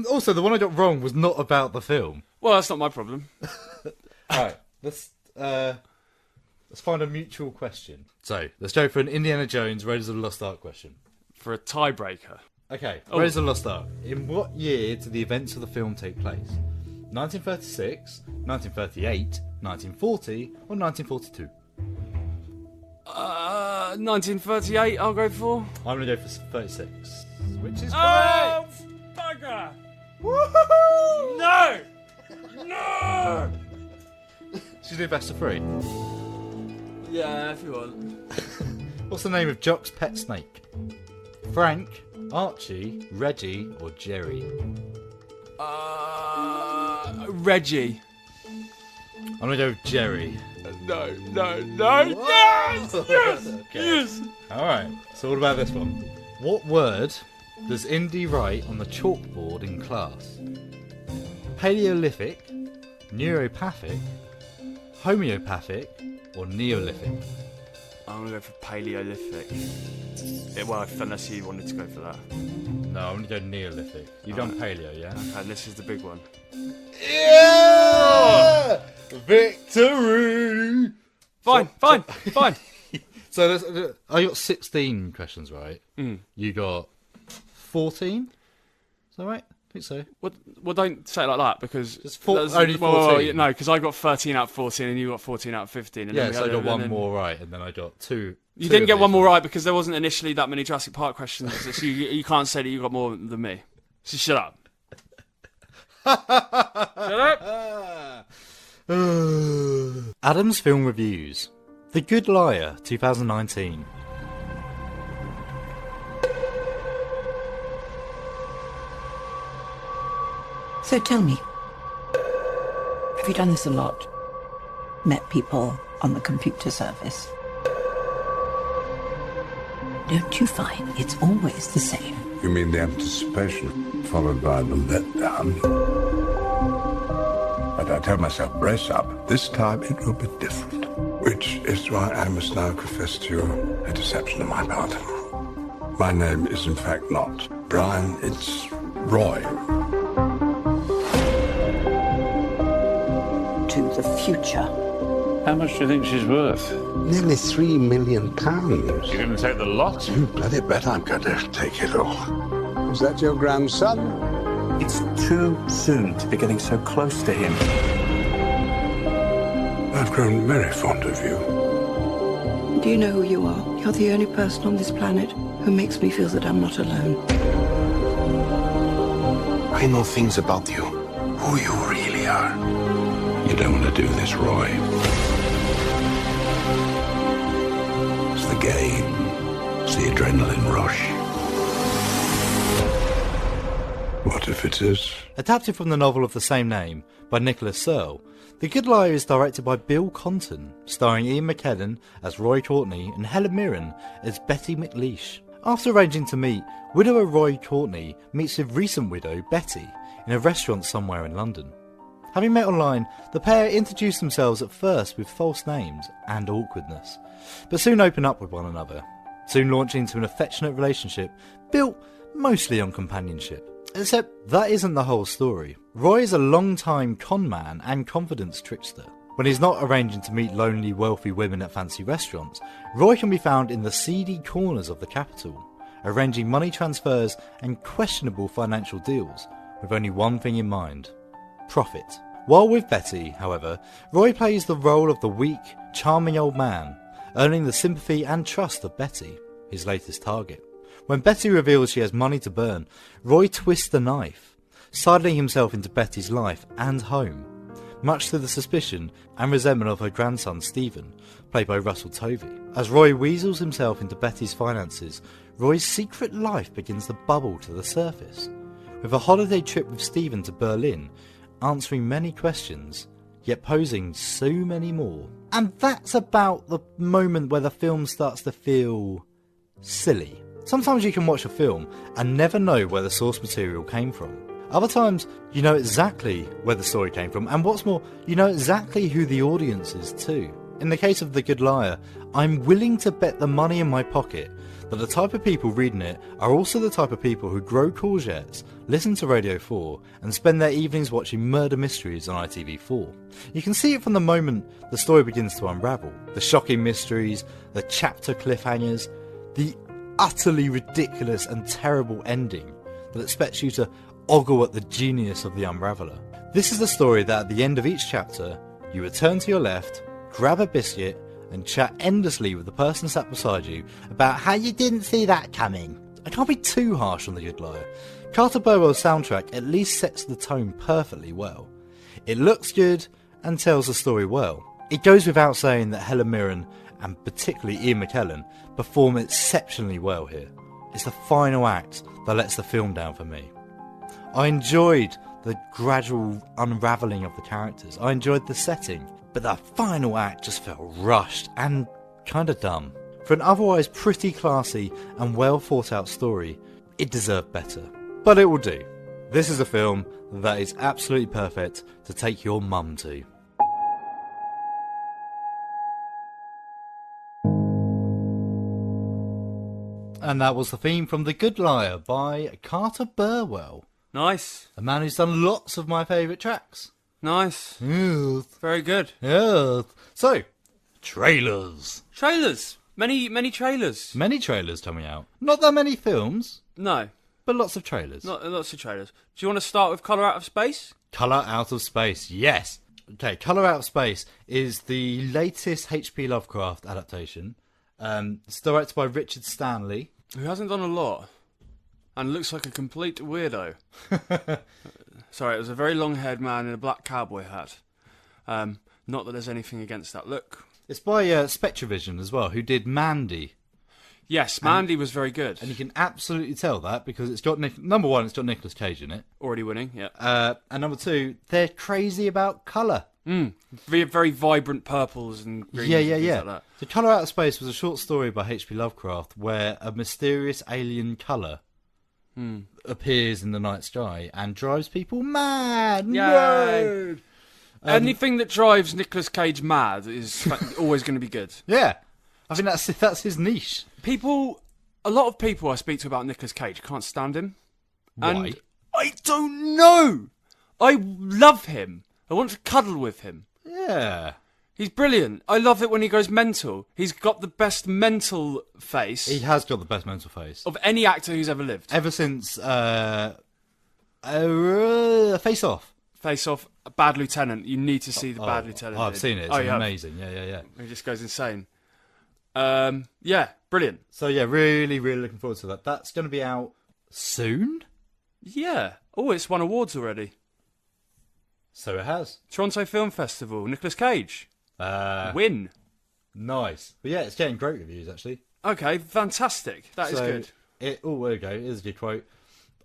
Also, the one I got wrong was not about the film. Well, that's not my problem. Alright, let's find a mutual question. So, let's go for an Indiana Jones Raiders of the Lost Ark question. For a tiebreaker. Okay, Raiders of the Lost Ark. In what year did the events of the film take place? 1936, 1938, 1940, or 1942? 1938, I'll go for. I'm going to go for 36, which is correct. Oh, bugger! Woohoo! No! No! Should we do best of three? Yeah, if you want. What's the name of Jock's pet snake? Frank, Archie, Reggie, or Jerry? Reggie. I'm going to go with Jerry. No. Yes! Yes! Okay. Yes! Alright, so what about this one? What word does Indy write on the chalkboard in class? Paleolithic, neuropathic, homeopathic, or neolithic? I'm going to go for Paleolithic. Unless you wanted to go for that. No, I'm going to go Neolithic. You've done Paleo, yeah? Okay, this is the big one. Yeah! Victory! Fine. So I got 16 questions right. You got 14? Is that right? I think so. Well, don't say it like that, because... only 14? No, because I got 13 out of 14 and you got 14 out of 15. And yeah, so I got one more right, and then I got two... You didn't get one more right because there wasn't initially that many Jurassic Park questions, so you can't say that you got more than me. So shut up. Shut up! Adam's Film Reviews. The Good Liar, 2019. So tell me, have you done this a lot? Met people on the computer service? Don't you find it's always the same? You mean the anticipation followed by the letdown? But I tell myself, brace up. This time it will be different. Which is why I must now confess to you a deception on my part. My name is in fact not Brian, it's Roy. To the future. How much do you think she's worth? Nearly £3 million. You're going to take the lot? You bloody bet I'm going to take it all. Is that your grandson? It's too soon to be getting so close to him. I've grown very fond of you. Do you know who you are? You're the only person on this planet who makes me feel that I'm not alone. I know things about you. Who you really are. You don't want to do this, Roy. It's the game. It's the adrenaline rush. What if it is? Adapted from the novel of the same name by Nicholas Searle, The Good Liar is directed by Bill Conton, starring Ian McKellen as Roy Courtney and Helen Mirren as Betty McLeish. After arranging to meet, widower Roy Courtney meets with recent widow Betty in a restaurant somewhere in London. Having met online, the pair introduce themselves at first with false names and awkwardness, but soon open up with one another, soon launching into an affectionate relationship built mostly on companionship. Except that isn't the whole story. Roy is a long-time con man and confidence trickster. When he's not arranging to meet lonely, wealthy women at fancy restaurants, Roy can be found in the seedy corners of the capital, arranging money transfers and questionable financial deals, with only one thing in mind: profit. While with Betty, however, Roy plays the role of the weak, charming old man, earning the sympathy and trust of Betty, his latest target. When Betty reveals she has money to burn, Roy twists the knife, sidling himself into Betty's life and home, much to the suspicion and resentment of her grandson Stephen, played by Russell Tovey. As Roy weasels himself into Betty's finances, Roy's secret life begins to bubble to the surface, with a holiday trip with Stephen to Berlin answering many questions, yet posing so many more. And that's about the moment where the film starts to feel silly. Sometimes you can watch a film and never know where the source material came from. Other times, you know exactly where the story came from, and what's more, you know exactly who the audience is too. In the case of The Good Liar, I'm willing to bet the money in my pocket that the type of people reading it are also the type of people who grow courgettes, listen to Radio 4, and spend their evenings watching murder mysteries on ITV4. You can see it from the moment the story begins to unravel. The shocking mysteries, the chapter cliffhangers, the utterly ridiculous and terrible ending that expects you to ogle at the genius of the unraveller. This is the story that at the end of each chapter, you return to your left, grab a biscuit, and chat endlessly with the person sat beside you about how you didn't see that coming. I can't be too harsh on The Good Liar. Carter Burwell's soundtrack at least sets the tone perfectly well. It looks good and tells the story well. It goes without saying that Helen Mirren, and particularly Ian McKellen, perform exceptionally well here. It's the final act that lets the film down for me. I enjoyed the gradual unravelling of the characters. I enjoyed the setting. But that final act just felt rushed and kinda dumb. For an otherwise pretty classy and well thought out story, it deserved better. But it will do. This is a film that is absolutely perfect to take your mum to. And that was the theme from The Good Liar by Carter Burwell. Nice. A man who's done lots of my favourite tracks. Nice. Yes. Very good. Yes. So, trailers. Trailers. Many trailers. Many trailers coming out. Not that many films. No. But lots of trailers. Lots of trailers. Do you want to start with Colour Out of Space? Colour Out of Space, yes. Okay, Colour Out of Space is the latest H.P. Lovecraft adaptation. It's directed by Richard Stanley. Who hasn't done a lot. And looks like a complete weirdo. Sorry, it was a very long-haired man in a black cowboy hat. Not that there's anything against that look. It's by Spectrovision as well, who did Mandy. Yes, Mandy was very good. And you can absolutely tell that because it's got number one, it's got Nicolas Cage in it. Already winning, yeah. And number two, they're crazy about colour. Very, very vibrant purples and greens. Yeah. And things like that. The Colour Out of Space was a short story by H.P. Lovecraft where a mysterious alien colour appears in the night sky and drives people mad. Yay! Anything that drives Nicolas Cage mad is always going to be good. Yeah. I think that's his niche. A lot of people I speak to about Nicolas Cage can't stand him. Why? And I don't know. I love him. I want to cuddle with him. Yeah. He's brilliant. I love it when he goes mental. He's got the best mental face. He has got the best mental face of any actor who's ever lived. Ever since Face Off. Face Off, Bad Lieutenant. You need to see the Bad Lieutenant. I've seen it. It's amazing. Yeah. He just goes insane. Yeah, brilliant. So yeah, really, really looking forward to that. That's going to be out soon? Yeah. Oh, it's won awards already. So it has. Toronto Film Festival, Nicolas Cage. Win. Nice. But yeah, it's getting great reviews, actually. Okay, fantastic. That is good. There we go. Here's a good quote.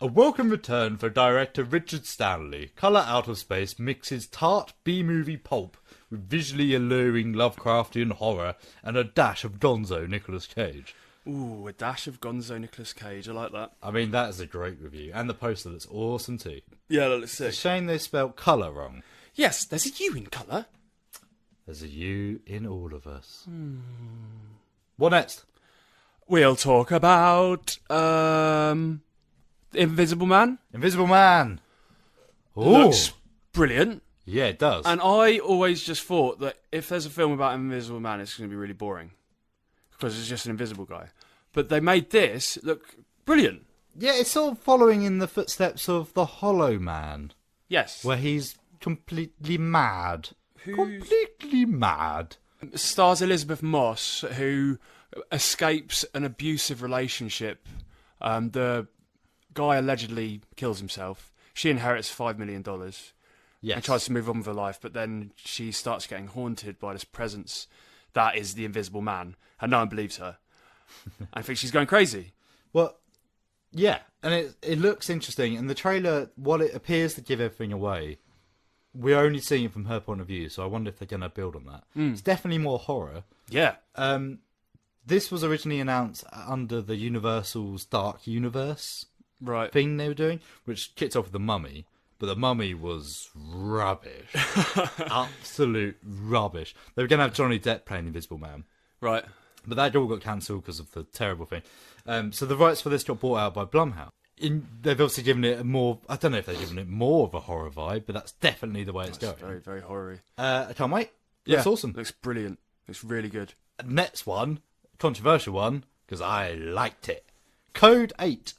A welcome return for director Richard Stanley. Colour Out of Space mixes tart B-movie pulp with visually alluring Lovecraftian horror and a dash of gonzo Nicolas Cage. Ooh, a dash of gonzo Nicolas Cage. I like that. I mean, that is a great review. And the poster looks awesome too. Yeah, that looks sick. It's a shame they spelled colour wrong. Yes, there's a U in colour. There's a U in all of us. What next? We'll talk about Invisible Man. Invisible Man. Ooh. Looks brilliant. Yeah, it does. And I always just thought that if there's a film about Invisible Man, it's going to be really boring. Because it's just an invisible guy. But they made this look brilliant. Yeah, it's sort of following in the footsteps of The Hollow Man. Yes. Where he's completely mad. Completely mad. Stars Elizabeth Moss, who escapes an abusive relationship. The guy allegedly kills himself. She inherits $5 million. Yes. And tries to move on with her life, but then she starts getting haunted by this presence that is the Invisible Man, and no one believes her. I think she's going crazy. Well, yeah, and it looks interesting, and the trailer, while it appears to give everything away, we're only seeing it from her point of view, so I wonder if they're going to build on that. It's definitely more horror. Yeah. This was originally announced under the Universal's Dark Universe thing they were doing, which kicked off with The Mummy. But The Mummy was rubbish. Absolute rubbish. They were going to have Johnny Depp playing Invisible Man. Right. But that all got cancelled because of the terrible thing. So the rights for this got bought out by Blumhouse. They've obviously given it a more... I don't know if they've given it more of a horror vibe, but that's definitely the way it's going. Very, very horror-y. I can't wait. Looks awesome. Looks brilliant. Looks really good. Next one, controversial one, because I liked it. Code 8.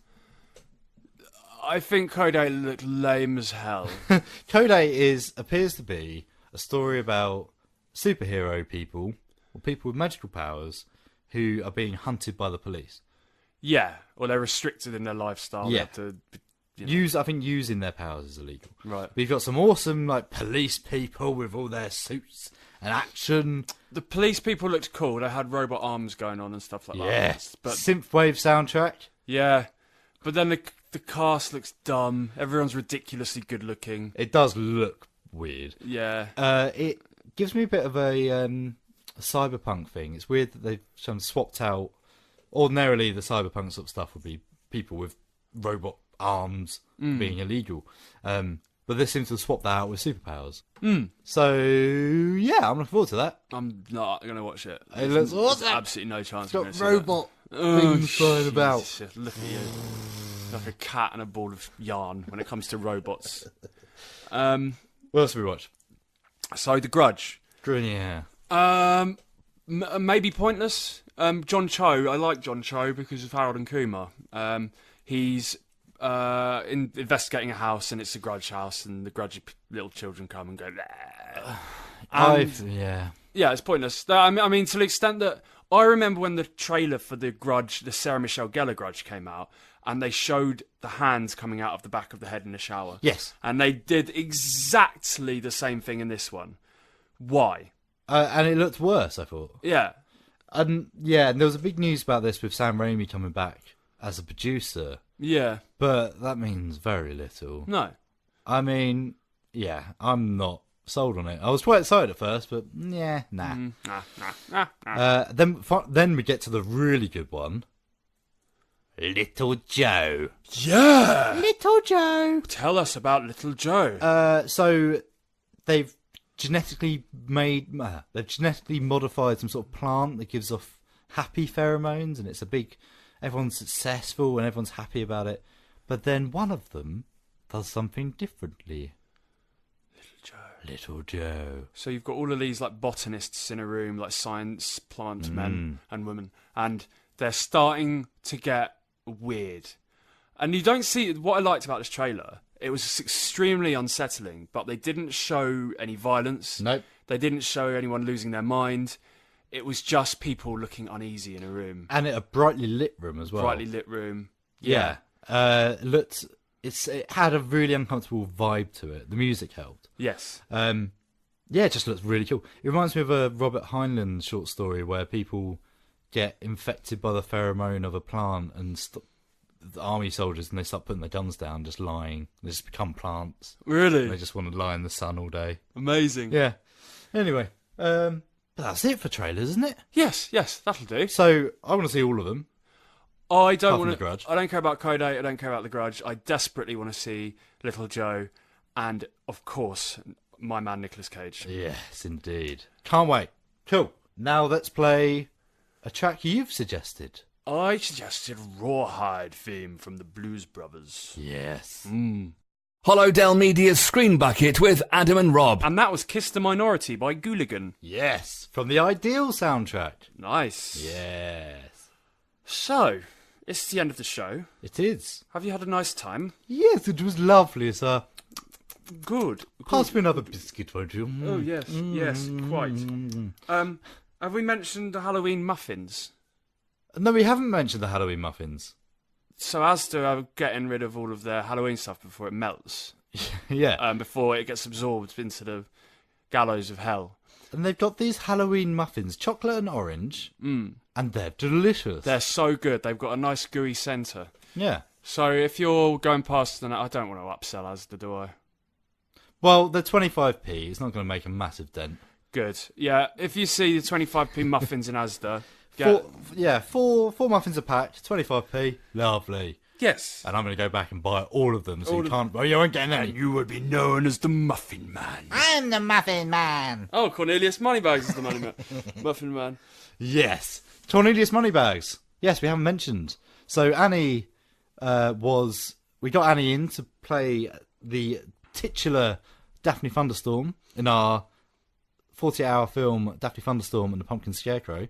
I think Code 8 looked lame as hell. Code 8 appears to be a story about superhero people, or people with magical powers, who are being hunted by the police. Yeah, or they're restricted in their lifestyle. Yeah. They have to, I think using their powers is illegal. Right. But you've got some awesome police people with all their suits and action. The police people looked cool. They had robot arms going on and stuff like that. Yes. But Synthwave soundtrack. Yeah. But then the cast looks dumb. Everyone's ridiculously good looking. It does look weird. Yeah. It gives me a bit of a cyberpunk thing. It's weird that they've swapped out. Ordinarily, the cyberpunk sort of stuff would be people with robot arms being illegal. But this seems to have swapped that out with superpowers. So, yeah, I'm looking forward to that. I'm not going to watch it. It looks awesome. There's absolutely no chance. It's got robot things flying about. Look at you. Like a cat and a ball of yarn when it comes to robots. What else have we watched? So, The Grudge. Yeah. Maybe pointless. John Cho. I like John Cho because of Harold and Kumar. He's investigating a house, and it's a grudge house, and the grudgy little children come and go. Yeah, it's pointless. I mean, to the extent that I remember when the trailer for the Grudge, the Sarah Michelle Gellar Grudge, came out, and they showed the hands coming out of the back of the head in the shower. Yes, and they did exactly the same thing in this one. Why? And it looked worse, I thought. Yeah. And there was a big news about this with Sam Raimi coming back as a producer. Yeah. But that means very little. No. I mean, yeah, I'm not sold on it. I was quite excited at first, but nah. Then we get to the really good one. Little Joe. Yeah! Little Joe. Tell us about Little Joe. So they've genetically modified some sort of plant that gives off happy pheromones, and it's everyone's successful and everyone's happy about it. But then one of them does something differently. Little Joe. So you've got all of these like botanists in a room, like science plant men and women, and they're starting to get weird. And you don't see what I liked about this trailer. It was extremely unsettling, but they didn't show any violence. Nope. They didn't show anyone losing their mind. It was just people looking uneasy in a room. And a brightly lit room as well. Brightly lit room. Yeah. It had a really uncomfortable vibe to it. The music helped. Yes. It just looks really cool. It reminds me of a Robert Heinlein short story where people get infected by the pheromone of a plant and the army soldiers, and they start putting their guns down, just lying. They just become plants. Really? They just want to lie in the sun all day. Amazing. Yeah. Anyway, but that's it for trailers, isn't it? Yes, that'll do. So I want to see all of them. I don't want to. I don't care about Code 8. I don't care about The Grudge. I desperately want to see Little Joe, and of course, my man Nicolas Cage. Yes, indeed. Can't wait. Cool. Now let's play a track you've suggested. I suggested Rawhide theme from the Blues Brothers. Yes. Hollow Dell Media's Screen Bucket with Adam and Rob. And that was Kiss the Minority by Gooligan. Yes, from the Ideal soundtrack. Nice. Yes. So, it's the end of the show. It is. Have you had a nice time? Yes, it was lovely, sir. Good. Pass me another biscuit, won't you? Oh, yes, yes, quite. Have we mentioned the Halloween muffins? No, we haven't mentioned the Halloween muffins. So Asda are getting rid of all of their Halloween stuff before it melts. Yeah. Before it gets absorbed into the gallows of hell. And they've got these Halloween muffins, chocolate and orange, and they're delicious. They're so good. They've got a nice gooey centre. Yeah. So if you're going past them, I don't want to upsell Asda, do I? Well, they're 25p. It's not going to make a massive dent. Good. Yeah, if you see the 25p muffins in Asda... Four muffins a pack, 25p. Lovely. Yes. And I'm going to go back and buy all of them, so you can't... Oh, you won't get any. And you would be known as the Muffin Man. I'm the Muffin Man. Oh, Cornelius Moneybags is the Muffin Man. Yes. Cornelius Moneybags. Yes, we haven't mentioned. So Annie we got Annie in to play the titular Daphne Thunderstorm in our 40-hour film Daphne Thunderstorm and the Pumpkin Scarecrow.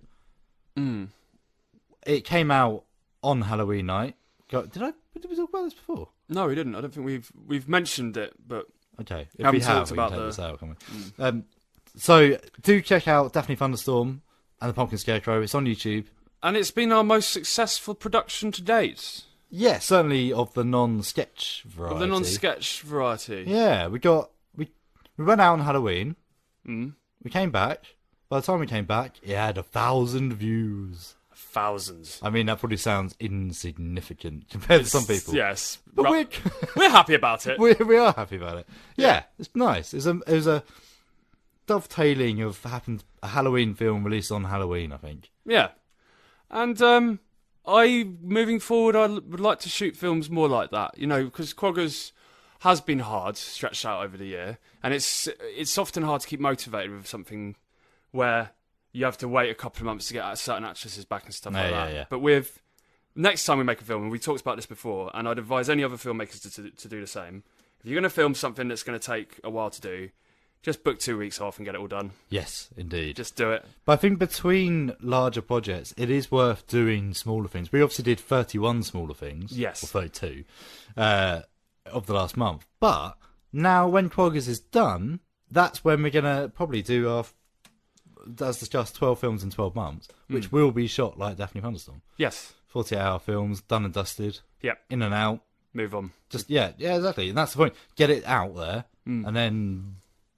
It came out on Halloween night. Did we talk about this before? No, we didn't. I don't think we've mentioned it, but okay. If we have, we can take this out, can we? So do check out Daphne Thunderstorm and the Pumpkin Scarecrow. It's on YouTube, and it's been our most successful production to date. Yeah, certainly of the non-sketch variety. Yeah, we went out on Halloween. We came back. By the time we came back, it had 1,000 views. Thousands. I mean, that probably sounds insignificant compared to some people. Yes, but we're happy about it. We are happy about it. Yeah, it's nice. It was a dovetailing of a Halloween film released on Halloween, I think. Yeah, and moving forward, I would like to shoot films more like that. You know, because Quaggers has been hard, stretched out over the year, and it's often hard to keep motivated with something where you have to wait a couple of months to get certain actresses back and stuff like that. Yeah. But next time we make a film, and we talked about this before, and I'd advise any other filmmakers to do the same. If you're going to film something that's going to take a while to do, just book 2 weeks off and get it all done. Yes, indeed. Just do it. But I think between larger projects, it is worth doing smaller things. We obviously did 31 smaller things. Yes. Or 32 of the last month. But now when Quaggers is done, that's when we're going to probably do our... As discussed, 12 films in 12 months, which will be shot like Daphne Thunderstorm. Yes. 40-hour films, done and dusted. Yep. In and out. Move on. Just yeah, exactly. And that's the point. Get it out there, and then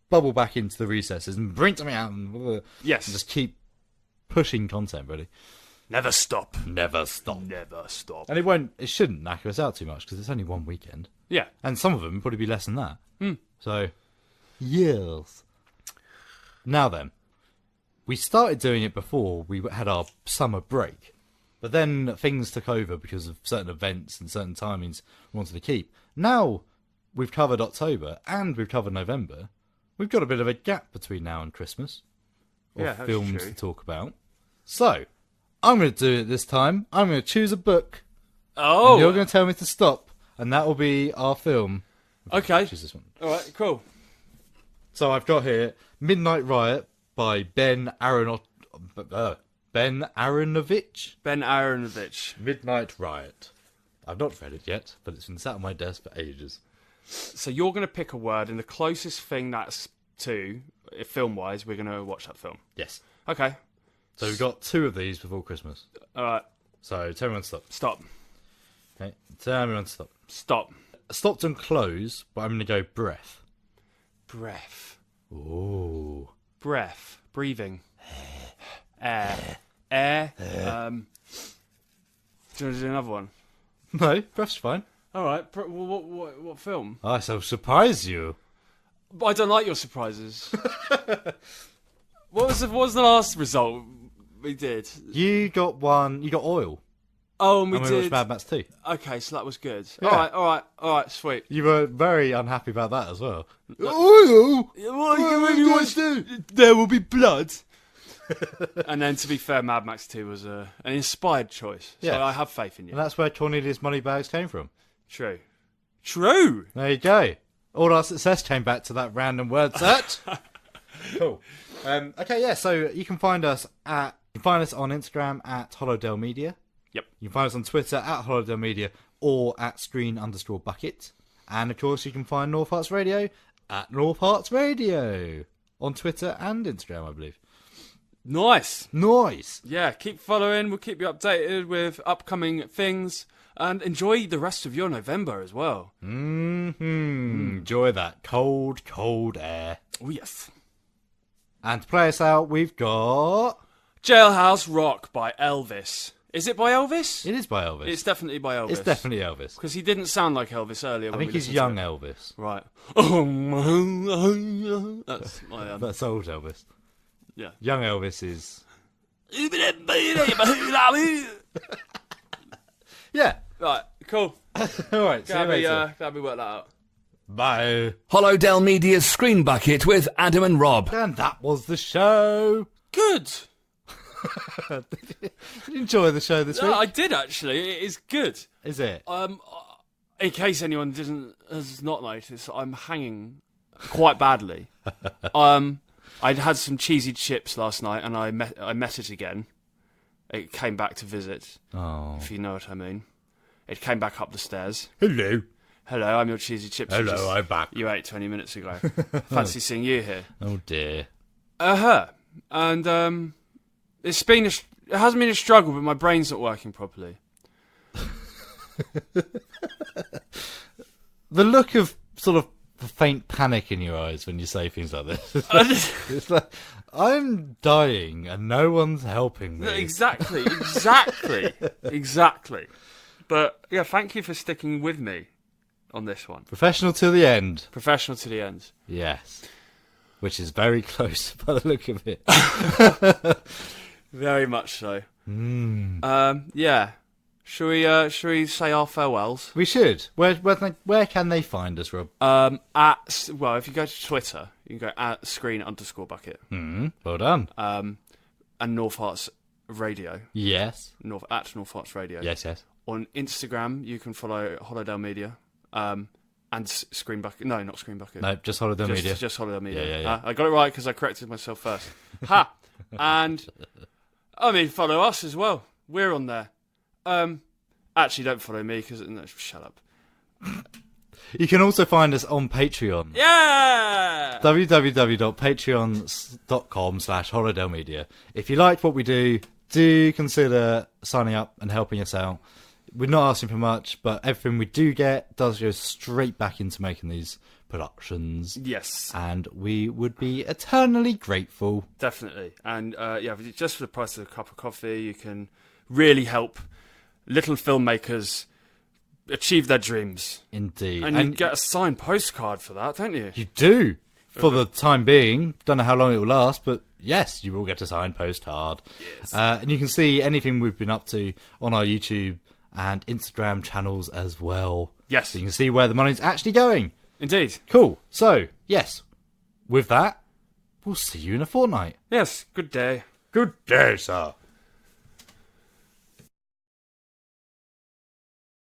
bubble back into the recesses and bring something out. And just keep pushing content, really. Never stop. Never stop. Never stop. And it shouldn't knacker us out too much, because it's only one weekend. Yeah. And some of them would probably be less than that. So, yes. Now then, we started doing it before we had our summer break, but then things took over because of certain events and certain timings we wanted to keep. Now we've covered October and we've covered November. We've got a bit of a gap between now and Christmas of films to talk about. So, I'm going to do it this time. I'm going to choose a book. Oh! And you're going to tell me to stop, and that will be our film. Okay. Choose this one. Alright, cool. So I've got here Midnight Riot by Ben Aronovich. Ben Aronovich. Midnight Riot. I've not read it yet, but it's been sat on my desk for ages. So you're going to pick a word, and the closest thing that's to, film-wise, we're going to watch that film. Yes. Okay. So we've got 2 of these before Christmas. Alright. So tell me when to stop. Stop. Okay. Tell me when to stop. Stop. Stopped and close, but I'm going to go breath. Breath. Ooh. Breath. Breathing. Air. Air. Do you want to do another one? No, breath's fine. Alright. What film? I shall surprise you. But I don't like your surprises. What was the last result we did? You got one. You got oil. Oh, and we watched did. Mad Max 2. Okay, so that was good. Yeah. All right, sweet. You were very unhappy about that as well. Oil? What you want to do? There will be blood. And then, to be fair, Mad Max 2 was an inspired choice. So I have faith in you. And that's where Cornelius Moneybags came from. True. There you go. All our success came back to that random word search. Cool. Okay, yeah. So you can find us on Instagram at Holodell Media. Yep. You can find us on Twitter at Holodell Media or at screen_bucket. And of course, you can find North Herts Radio at North Herts Radio on Twitter and Instagram, I believe. Nice. Yeah, keep following. We'll keep you updated with upcoming things. And enjoy the rest of your November as well. Enjoy that cold, cold air. Oh, yes. And to play us out, we've got Jailhouse Rock by Elvis. Is it by Elvis? It is by Elvis. It's definitely by Elvis. It's definitely Elvis. Because he didn't sound like Elvis earlier. I think he's young Elvis. Right. That's my... That's old Elvis. Yeah. Young Elvis is... Yeah. Right, cool. Alright, see you later. Glad we worked that out. Bye. Holodell Media's Screen Bucket with Adam and Rob. And that was the show. Good. Did you enjoy the show this week? I did, actually. It is good. Is it? In case anyone has not noticed, I'm hanging quite badly. I'd had some cheesy chips last night, and I met it again. It came back to visit, if you know what I mean. It came back up the stairs. Hello, I'm your cheesy chips. Hello, I'm back. You ate 20 minutes ago. Fancy seeing you here. Oh dear. And it hasn't been a struggle, but my brain's not working properly. The look of sort of faint panic in your eyes when you say things like this. It's like, I'm dying and no one's helping me. Exactly. But yeah, thank you for sticking with me on this one. Professional to the end. Yes. Which is very close by the look of it. Very much so. Yeah. Shall we say our farewells? We should. Where can they find us, Rob? If you go to Twitter, you can go at screen_bucket. Well done. And North Herts Radio. Yes. At North Herts Radio. Yes. On Instagram, you can follow Holodell Media. And Screen Bucket. No, not Screen Bucket. No, just Holodell Media. Just Holodell Media. Yeah. I got it right because I corrected myself first. Ha! And, follow us as well. We're on there. Actually, don't follow me because... No, shut up. You can also find us on Patreon. Yeah! www.patreon.com/Holodell Media. If you like what we do consider signing up and helping us out. We're not asking for much, but everything we do get does go straight back into making these productions. Yes. And we would be eternally grateful. Definitely. And just for the price of a cup of coffee, you can really help little filmmakers achieve their dreams. Indeed. And you get a signed postcard for that, don't you? You do. for the time being. Don't know how long it will last, but yes, you will get a signed postcard. Yes. And you can see anything we've been up to on our YouTube and Instagram channels as well. Yes. So you can see where the money's actually going. Indeed. Cool. So, yes, with that, we'll see you in a fortnight. Yes, good day. Good day, sir.